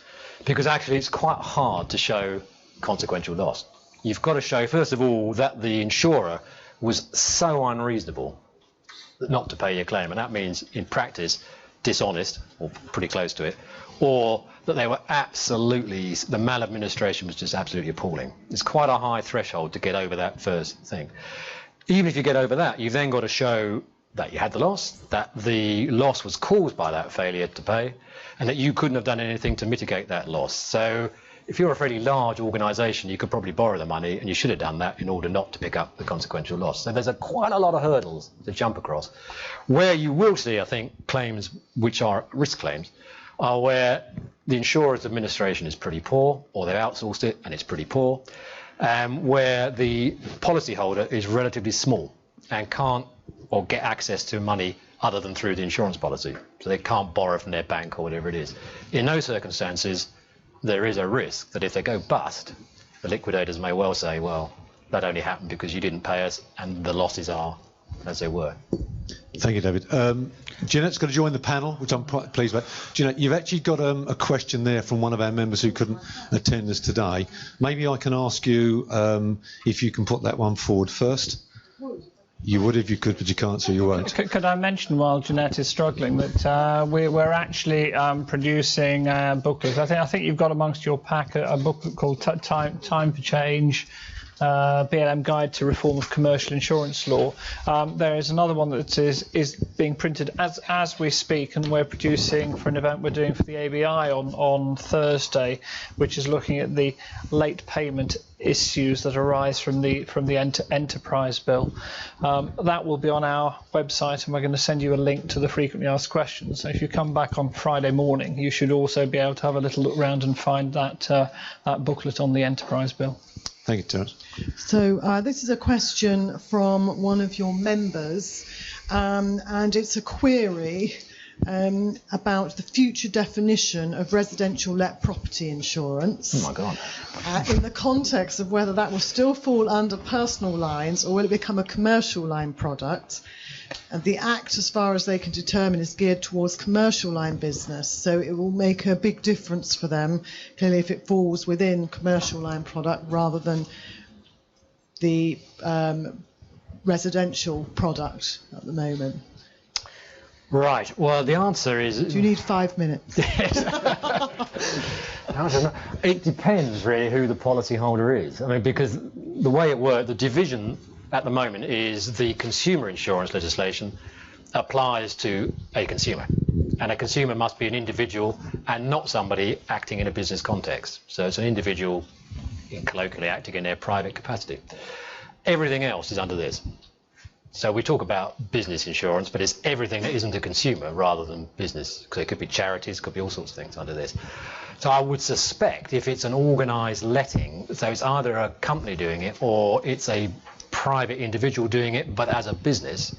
S4: because actually it's quite hard to show consequential loss. You've got to show, first of all, that the insurer was so unreasonable not to pay your claim, and that means, in practice, dishonest, or pretty close to it, or that they were absolutely, the maladministration was just absolutely appalling. It's quite a high threshold to get over that first thing. Even if you get over that, you've then got to show that you had the loss, that the loss was caused by that failure to pay, and that you couldn't have done anything to mitigate that loss. So if you're a fairly large organisation, you could probably borrow the money, and you should have done that in order not to pick up the consequential loss. So there's quite a lot of hurdles to jump across. Where you will see, I think, claims which are risk claims are where the insurer's administration is pretty poor, or they've outsourced it and it's pretty poor, where the policyholder is relatively small and can't or get access to money other than through the insurance policy. So they can't borrow from their bank or whatever it is. In those circumstances, there is a risk that if they go bust, the liquidators may well say, well, that only happened because you didn't pay us and the losses are as they were.
S2: Thank you, David. Jeanette's got to join the panel, which I'm quite pleased about. Jeanette, you've actually got a question there from one of our members who couldn't attend us today. Maybe I can ask you if you can put that one forward first. You would if you could, but you can't, so you won't.
S3: Could I mention, while Jeanette is struggling, that we're actually producing booklets. I think you've got amongst your pack a booklet called Time for Change, BLM Guide to Reform of Commercial Insurance Law. There is another one that is being printed as we speak, and we're producing for an event we're doing for the ABI on Thursday, which is looking at the late payment issues that arise from the enterprise bill. That will be on our website, and we're going to send you a link to the frequently asked questions. So if you come back on Friday morning, you should also be able to have a little look around and find that booklet on the enterprise bill.
S2: Thank you, Terence.
S1: So this is a question from one of your members, and it's a query about the future definition of residential let property insurance.
S4: Oh my God.
S1: In the context of whether that will still fall under personal lines or will it become a commercial line product. And the Act, as far as they can determine, is geared towards commercial line business, so it will make a big difference for them, clearly, if it falls within commercial line product rather than the residential product at the moment.
S4: Right. Well, the answer is...
S1: Do you need 5 minutes?
S4: It depends, really, who the policyholder is. I mean, because the way it works, the division at the moment is the consumer insurance legislation applies to a consumer. And a consumer must be an individual and not somebody acting in a business context. So it's an individual colloquially acting in their private capacity. Everything else is under this. So we talk about business insurance, but it's everything that isn't a consumer rather than business. Because it could be charities, could be all sorts of things under this. So I would suspect if it's an organised letting, so it's either a company doing it or it's a private individual doing it, but as a business,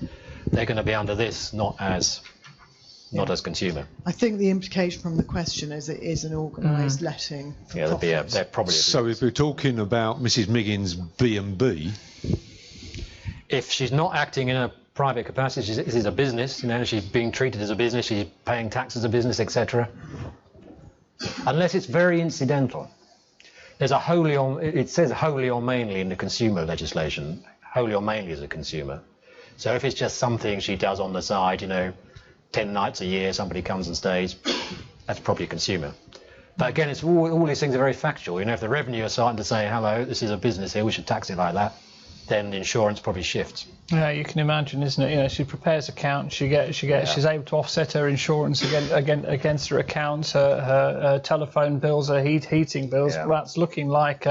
S4: they're going to be under this, not as consumer.
S1: I think the implication from the question is it is an organised letting.
S4: Yeah, they're probably.
S2: So if we're talking about Mrs. Miggins' B&B,
S4: if she's not acting in a private capacity, this is a business. You know, she's being treated as a business. She's paying tax as a business, etc. Unless it's very incidental. There's a wholly or, it says wholly or mainly in the consumer legislation, wholly or mainly as a consumer. So if it's just something she does on the side, 10 nights a year, somebody comes and stays, that's probably a consumer. But again, it's all these things are very factual. If the revenue are starting to say, hello, this is a business here, we should tax it like that, then the insurance probably shifts.
S3: Yeah, you can imagine, isn't it? She prepares accounts, she's able to offset her insurance against her accounts, her telephone bills, her heating bills. Yeah. That's looking like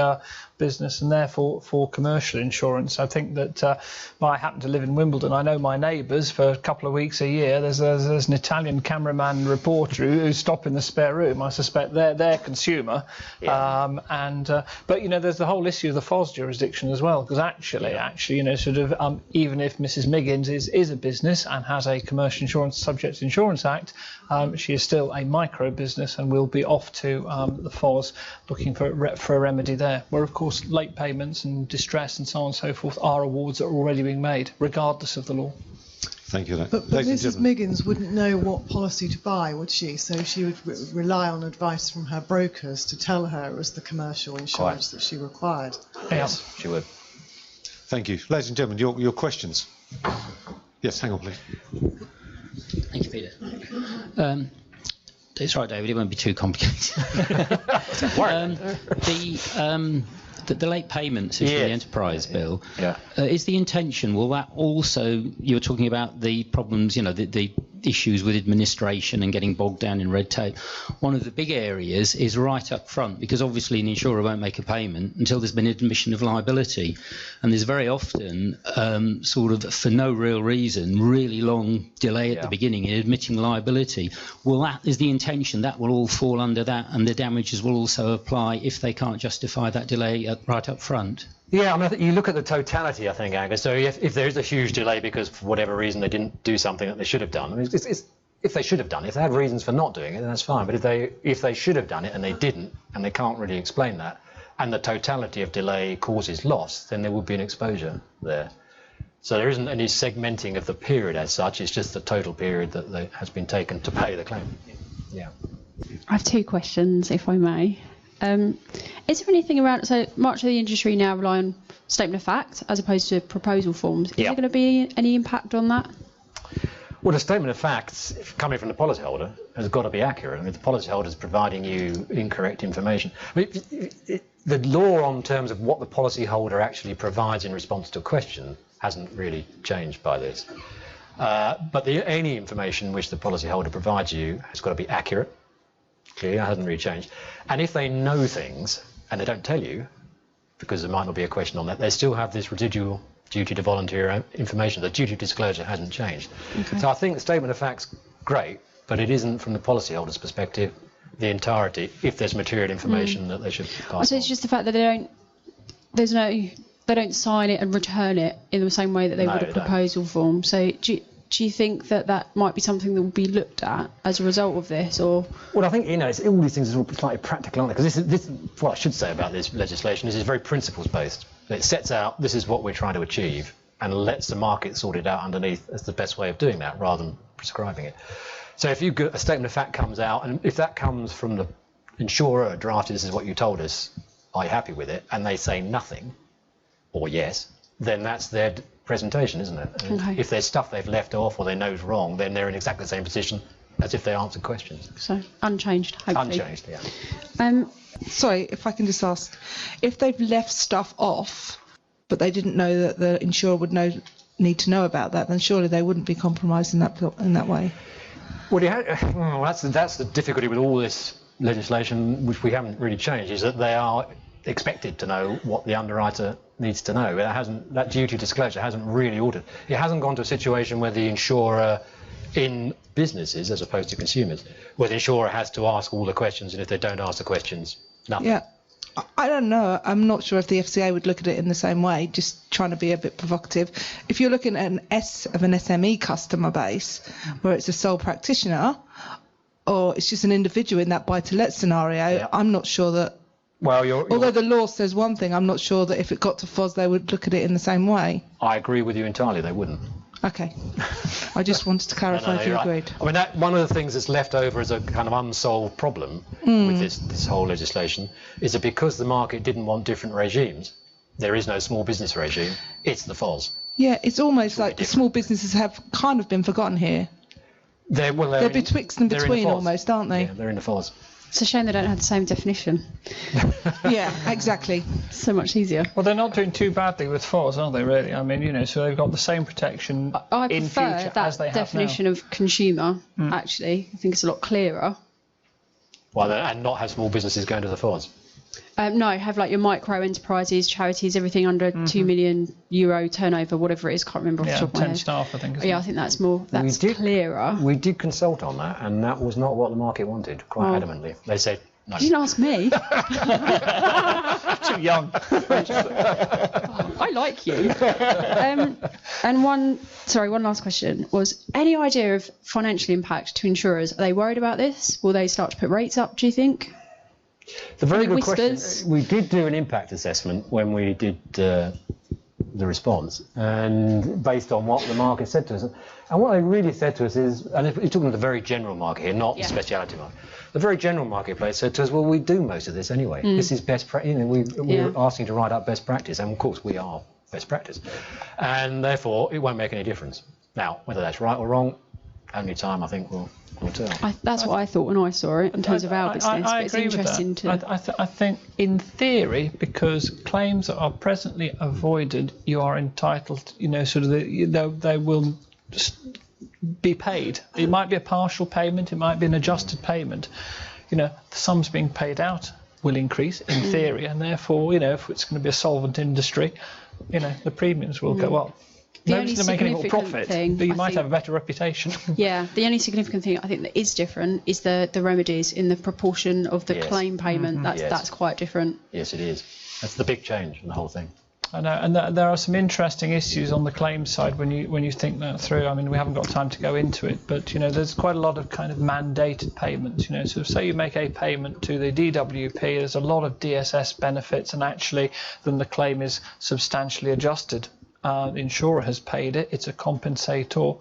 S3: business and therefore for commercial insurance. I think that I happen to live in Wimbledon. I know my neighbours for a couple of weeks a year. There's an Italian cameraman and reporter who stop in the spare room. I suspect they're consumer. Yeah. But there's the whole issue of the FOS jurisdiction as well, because actually, even if Mrs. Miggins is a business and has a commercial insurance subject to the Insurance Act, she is still a micro business and will be off to the FOS looking for a remedy there, where of course late payments and distress and so on and so forth are awards that are already being made regardless of the law.
S2: Thank you.
S1: But Mrs. Miggins wouldn't know what policy to buy, would she? So she would rely on advice from her brokers to tell her it was the commercial insurance that she required.
S4: Yes, she would.
S2: Thank you. Ladies and gentlemen, your questions. Yes, hang on, please.
S5: Thank you, Peter. It's right, David, it won't be too complicated. The late payments is the enterprise bill. Yeah. Is the intention, will that also, you were talking about the problems, the issues with administration and getting bogged down in red tape. One of the big areas is right up front, because obviously an insurer won't make a payment until there's been admission of liability. And there's very often, sort of for no real reason, really long delay at the beginning in admitting liability. Well, that is the intention. That will all fall under that, and the damages will also apply if they can't justify that delay right up front.
S4: Yeah, I mean, you look at the totality, I think, Angus. So if there is a huge delay because for whatever reason they didn't do something that they should have done, I mean, if they should have done it, if they had reasons for not doing it, then that's fine. But if they should have done it and they didn't, and they can't really explain that, and the totality of delay causes loss, then there would be an exposure there. So there isn't any segmenting of the period as such. It's just the total period that has been taken to pay the claim. Yeah.
S6: I have two questions, if I may. Is there anything around, so much of the industry now rely on statement of fact as opposed to proposal forms. Is there going to be any impact on that?
S4: Well, the statement of facts coming from the policyholder has got to be accurate. I mean, the policyholder is providing you incorrect information. I mean, the law on terms of what the policyholder actually provides in response to a question hasn't really changed by this. But any information which the policyholder provides you has got to be accurate. Clearly, that hasn't really changed. And if they know things and they don't tell you, because there might not be a question on that, they still have this residual duty to volunteer information. The duty of disclosure hasn't changed. Okay. So I think the statement of facts, great, but it isn't from the policyholder's perspective the entirety, if there's material information that they should pass
S6: So it's just the fact that they don't sign it and return it in the same way that they would a proposal form. So do you think that might be something that will be looked at as a result of this, or? Well,
S4: I think, it's, all these things are slightly practical, aren't they? Because this what I should say about this legislation is it's very principles-based. It sets out, this is what we're trying to achieve, and lets the market sort it out underneath as the best way of doing that, rather than prescribing it. So if a statement of fact comes out, and if that comes from the insurer, drafted, this is what you told us, are you happy with it? And they say nothing, or yes, then that's their presentation, isn't it? Okay. If there's stuff they've left off or they know is wrong, then they're in exactly the same position as if they answered questions.
S6: So unchanged, hopefully.
S4: Unchanged, yeah.
S7: Sorry, if I can just ask, if they've left stuff off, but they didn't know that the insurer would need to know about that, then surely they wouldn't be compromised in that way.
S4: Well, that's the difficulty with all this legislation, which we haven't really changed, is that they are expected to know what the underwriter needs to know. That duty of disclosure hasn't really altered. It hasn't gone to a situation where the insurer, in businesses as opposed to consumers, where the insurer has to ask all the questions, and if they don't ask the questions, nothing.
S7: Yeah, I don't know. I'm not sure if the FCA would look at it in the same way, just trying to be a bit provocative. If you're looking at an SME customer base, where it's a sole practitioner, or it's just an individual in that buy-to-let scenario, I'm not sure that. Well, although the law says one thing, I'm not sure that if it got to FOS they would look at it in the same way.
S4: I agree with you entirely, they wouldn't.
S7: Okay. I just wanted to clarify if you agreed.
S4: I mean, one of the things that's left over as a kind of unsolved problem with this whole legislation is that because the market didn't want different regimes, there is no small business regime, it's the FOS.
S7: Yeah, it's almost like the small businesses have kind of been forgotten here. They're betwixt and between almost, aren't they?
S4: Yeah, they're in the FOS.
S6: It's a shame they don't have the same definition.
S7: Yeah, exactly.
S6: So much easier.
S3: Well, they're not doing too badly with FOS, are they, really? I mean, so they've got the same protection in future as they have now.
S6: I prefer that definition of consumer, actually. I think it's a lot clearer.
S4: Well, and not have small businesses going to the FOS?
S6: No, have like your micro enterprises, charities, everything under €2 million turnover, whatever it is. Can't remember off the top of my head.
S3: 10 staff, I think.
S6: I think that's clearer.
S4: We did consult on that, and that was not what the market wanted, quite adamantly. They said no.
S6: You didn't ask me.
S3: Too young.
S6: I like you. And one last question was: any idea of financial impact to insurers? Are they worried about this? Will they start to put rates up? Do you think?
S4: It's a very good question. We did do an impact assessment when we did the response, and based on what the market said to us. And what they really said to us is, and we're talking the very general market here, not the speciality market. The very general marketplace said to us, well, we do most of this anyway. This is best practice. We're asking to write up best practice, and of course we are best practice. And therefore, it won't make any difference. Now, whether that's right or wrong, only time, I think, will tell.
S6: That's what I thought when I saw it in terms of our business.
S3: I agree with that. I think, in theory, because claims that are presently avoided, you are entitled, they will be paid. It might be a partial payment, it might be an adjusted payment. The sums being paid out will increase in theory, and therefore, if it's going to be a solvent industry, the premiums will go up. Nobody's going to make any more profit, but you might have a better reputation.
S6: Yeah, the only significant thing I think that is different is the remedies in the proportion of the claim payment. That's quite different.
S4: Yes, it is. That's the big change in the whole thing.
S3: I know, and there are some interesting issues on the claims side when you think that through. I mean, we haven't got time to go into it, but there's quite a lot of kind of mandated payments. So say you make a payment to the DWP, there's a lot of DSS benefits, and actually then the claim is substantially adjusted. The insurer has paid it. It's a compensator.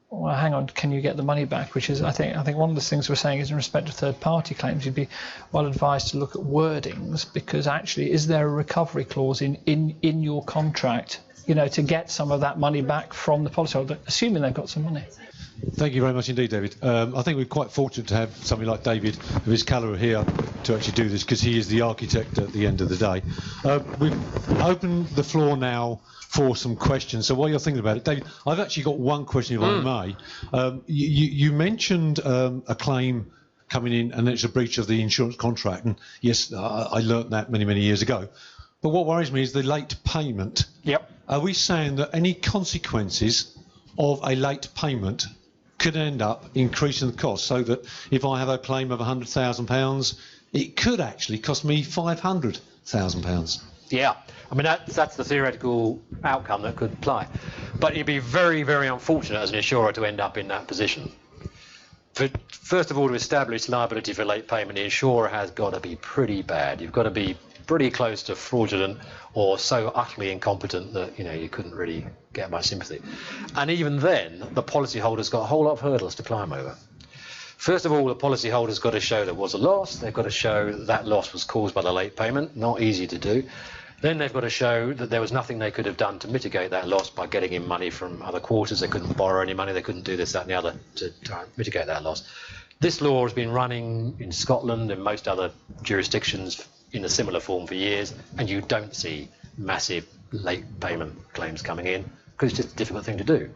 S3: Well, hang on, can you get the money back? Which is, I think one of the things we're saying is in respect to third-party claims, you'd be well advised to look at wordings, because actually, is there a recovery clause in your contract, to get some of that money back from the policyholder, assuming they've got some money?
S2: Thank you very much indeed, David. I think we're quite fortunate to have somebody like David of his calibre here to actually do this, because he is the architect at the end of the day. We've opened the floor now for some questions. So while you're thinking about it, David, I've actually got one question, if I may. You mentioned a claim coming in and it's a breach of the insurance contract. And yes, I learnt that many, many years ago. But what worries me is the late payment.
S4: Yep.
S2: Are we saying that any consequences of a late payment could end up increasing the cost, so that if I have a claim of £100,000, it could actually cost me £500,000?
S4: Yeah, I mean, that's the theoretical outcome that could apply. But it'd be very, very unfortunate as an insurer to end up in that position. First of all, to establish liability for late payment, the insurer has got to be pretty bad. You've got to be pretty close to fraudulent or so utterly incompetent that you couldn't really get my sympathy. And even then, the policyholder's got a whole lot of hurdles to climb over. First of all, the policyholder's got to show there was a loss. They've got to show that loss was caused by the late payment. Not easy to do. Then they've got to show that there was nothing they could have done to mitigate that loss by getting in money from other quarters. They couldn't borrow any money. They couldn't do this, that, and the other to try and mitigate that loss. This law has been running in Scotland and most other jurisdictions in a similar form for years, and you don't see massive late payment claims coming in because it's just a difficult thing to do.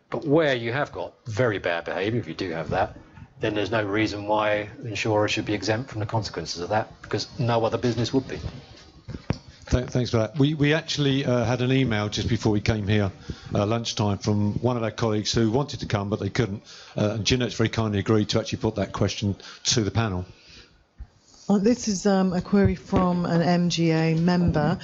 S4: But where you have got very bad behaviour, if you do have that, then there's no reason why the insurer should be exempt from the consequences of that, because no other business would be.
S2: Thanks for that. We actually had an email just before we came here lunchtime from one of our colleagues who wanted to come but they couldn't, and Jeanette's very kindly agreed to actually put that question to the panel.
S1: This is a query from an MGAA member.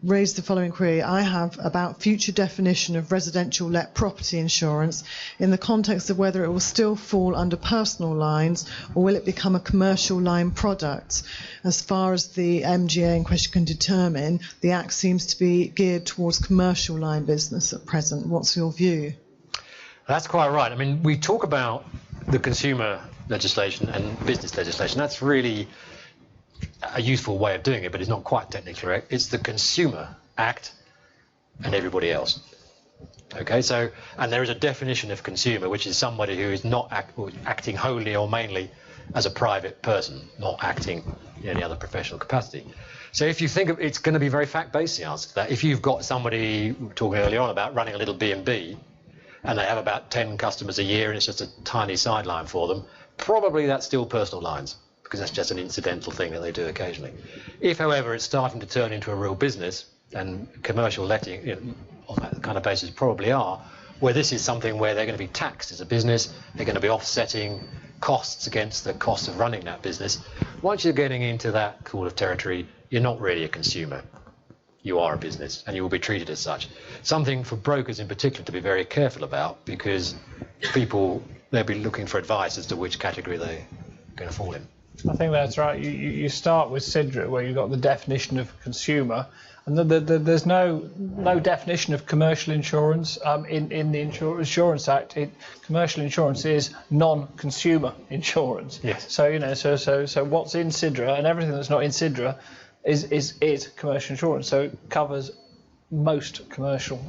S1: Raised the following query. I have about future definition of residential let property insurance in the context of whether it will still fall under personal lines or will it become a commercial line product. As far as the MGAA in question can determine, the Act seems to be geared towards commercial line business at present. What's your view?
S4: That's quite right. I mean, we talk about the consumer legislation and business legislation. That's really a useful way of doing it, but it's not quite technically correct. It's the Consumer Act and everybody else. Okay, so, and there is a definition of consumer, which is somebody who is not acting wholly or mainly as a private person, not acting in any other professional capacity. So if you think of, it's going to be very fact-based, the answer to that. If you've got somebody, we were talking earlier on about running a little B&B, and they have about 10 customers a year and it's just a tiny sideline for them, probably that's still personal lines, because that's just an incidental thing that they do occasionally. If, however, it's starting to turn into a real business, and commercial letting on that kind of basis probably are, where this is something where they're going to be taxed as a business, they're going to be offsetting costs against the cost of running that business. Once you're getting into that sort of territory, you're not really a consumer. You are a business, and you will be treated as such. Something for brokers in particular to be very careful about, because people, they'll be looking for advice as to which category they're going to fall in.
S3: I think that's right. You start with CIDRA, where you've got the definition of consumer, and there's no definition of commercial insurance in the Insurance Act. Commercial insurance is non-consumer insurance.
S4: Yes.
S3: So so what's in CIDRA and everything that's not in CIDRA is commercial insurance. So it covers most commercial.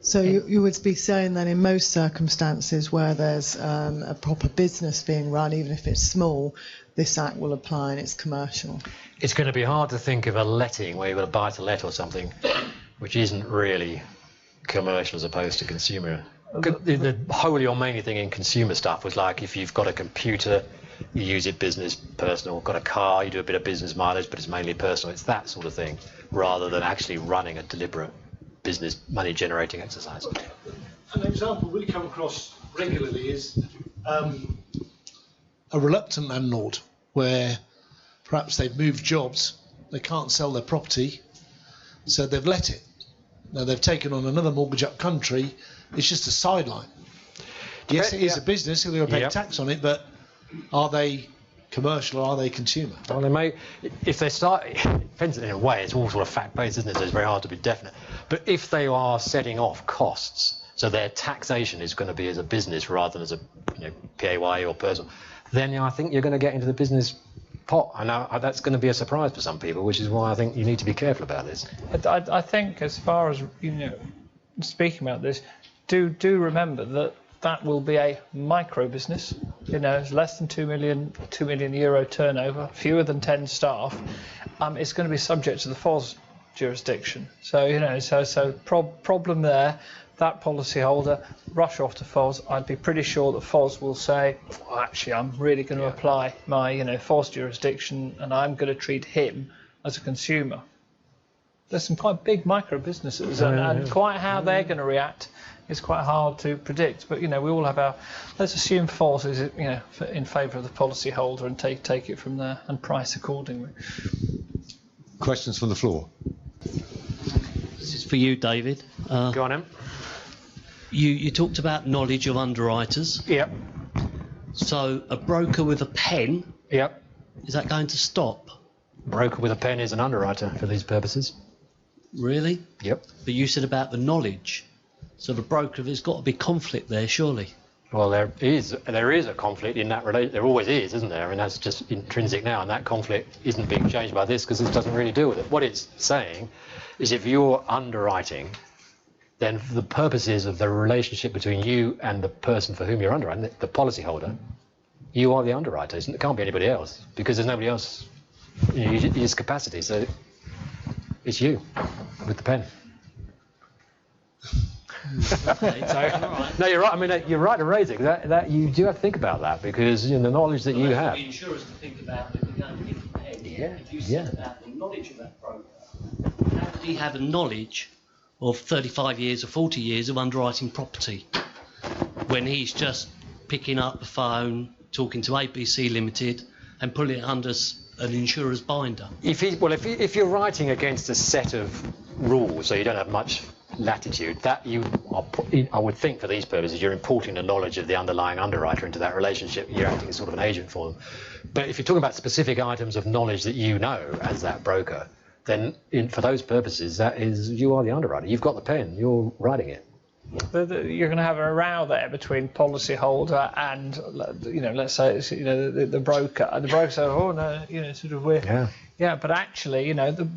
S1: So you would be saying that in most circumstances where there's a proper business being run, even if it's small, this Act will apply and it's commercial.
S4: It's going to be hard to think of a letting where you've got a buy-to-let or something, which isn't really commercial as opposed to consumer. The wholly or mainly thing in consumer stuff was like, if you've got a computer, you use it business, personal. Got a car, you do a bit of business mileage, but it's mainly personal. It's that sort of thing, rather than actually running a deliberate business money generating exercise.
S8: An example we come across regularly is a reluctant landlord where perhaps they've moved jobs, they can't sell their property, so they've let it. Now they've taken on another mortgage up country, it's just a sideline. Yes, it is a business, so they're going to pay tax on it, but are they commercial or are they consumer?
S4: Well, they may, if they start, it depends in a way, it's all sort of fact-based, isn't it? So it's very hard to be definite. But if they are setting off costs, so their taxation is going to be as a business rather than as a PAYE or personal, then I think you're going to get into the business pot. I know that's going to be a surprise for some people, which is why I think you need to be careful about this.
S3: I think, as far as speaking about this, do remember that will be a micro business. It's less than 2 million euro turnover, fewer than 10 staff. It's going to be subject to the FOS jurisdiction. So problem there. That policyholder rush off to FOS. I'd be pretty sure that FOS will say, well, actually, I'm really going to apply my FOS jurisdiction, and I'm going to treat him as a consumer. There's some quite big micro businesses, and quite how they're going to react is quite hard to predict. But we all have our. Let's assume FOS is in favour of the policyholder and take it from there and price accordingly.
S2: Questions from the floor.
S9: This is for you, David.
S4: Go on, Em.
S9: You talked about knowledge of underwriters.
S4: Yep.
S9: So a broker with a pen.
S4: Yep.
S9: Is that going to stop?
S4: Broker with a pen is an underwriter for these purposes.
S9: Really?
S4: Yep.
S9: But you said about the knowledge. So the broker, there's got to be conflict there, surely.
S4: Well, there is a conflict in that relation. There always is, isn't there? And that's just intrinsic now. And that conflict isn't being changed by this because this doesn't really deal with it. What it's saying is if you're underwriting, then for the purposes of the relationship between you and the person for whom you're underwriting, the policyholder, you are the underwriter. It can't be anybody else because there's nobody else. You use capacity, so it's you with the pen. No, you're right. I mean, you're right to raise it. That you do have to think about that because the knowledge that you have.
S9: The insurers to think about if we're going to give the pen.
S4: Yeah.
S9: If you said about the knowledge of that broker, how did he have a knowledge of 35 years or 40 years of underwriting property when he's just picking up the phone, talking to ABC Limited and putting it under an insurer's binder?
S4: If you're writing against a set of rules, so you don't have much latitude, that I would think for these purposes you're importing the knowledge of the underlying underwriter into that relationship. You're acting as sort of an agent for them. But if you're talking about specific items of knowledge that you know as that broker, then for those purposes, you are the underwriter. You've got the pen. You're writing it.
S3: You're going to have a row there between policyholder and let's say it's the broker. And the broker says, oh no, sort of we're but actually the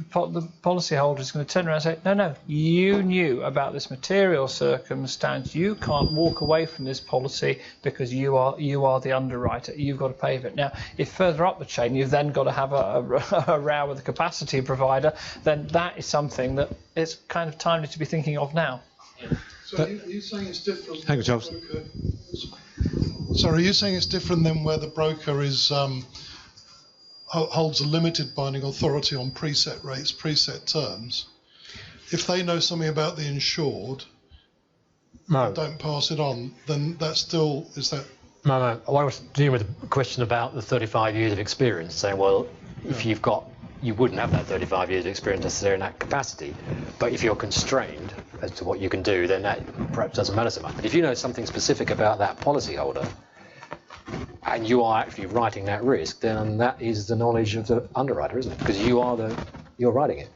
S3: policyholder is going to turn around and say, no, you knew about this material circumstance. You can't walk away from this policy because you are the underwriter. You've got to pay for it. Now, if further up the chain you've then got to have a row with the capacity provider, then that is something that it's kind of timely to be thinking of now.
S10: So you're saying it's different.
S2: Hang on, Charles.
S10: Sorry, you're saying it's different than where the broker is holds a limited binding authority on preset rates, preset terms. If they know something about the insured, don't pass it on, then that still is that.
S4: No. I was dealing with a question about the 35 years of experience, saying, well, if you wouldn't have that 35 years of experience necessarily in that capacity, but if you're constrained as to what you can do, then that perhaps doesn't matter so much. But if you know something specific about that policyholder, and you are actually writing that risk, then that is the knowledge of the underwriter, isn't it? Because you're writing it.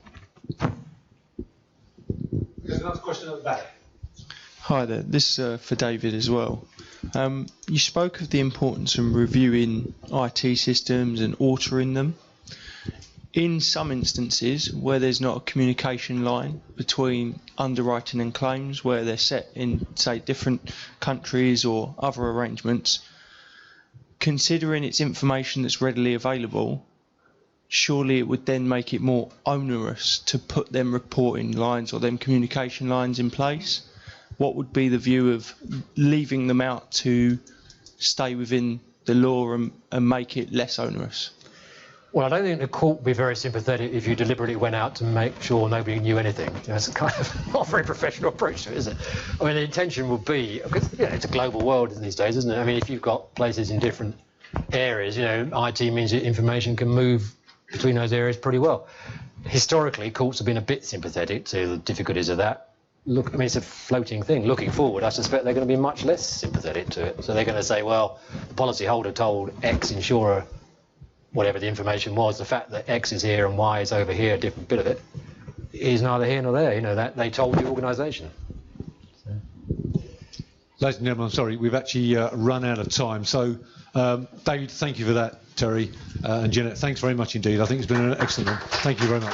S8: There's another question at the back.
S11: Hi there, this is for David as well. You spoke of the importance of reviewing IT systems and altering them. In some instances where there's not a communication line between underwriting and claims, where they're set in, say, different countries or other arrangements, considering it's information that's readily available, surely it would then make it more onerous to put them reporting lines or them communication lines in place. what would be the view of leaving them out to stay within the law and make it less onerous?
S4: Well, I don't think the court would be very sympathetic if you deliberately went out to make sure nobody knew anything. It's kind of not a very professional approach to it, is it? I mean, the intention would be, because it's a global world these days, isn't it? I mean, if you've got places in different areas, IT means that information can move between those areas pretty well. Historically, courts have been a bit sympathetic to the difficulties of that. Look, I mean, it's a floating thing. Looking forward, I suspect they're going to be much less sympathetic to it. So they're going to say, well, the policyholder told X insurer whatever the information was, the fact that X is here and Y is over here, a different bit of it, is neither here nor there. That they told the organisation. So.
S2: Ladies and gentlemen, I'm sorry, we've actually run out of time. So, David, thank you for that. Terry and Jeanette, thanks very much indeed. I think it's been an excellent one. Thank you very much.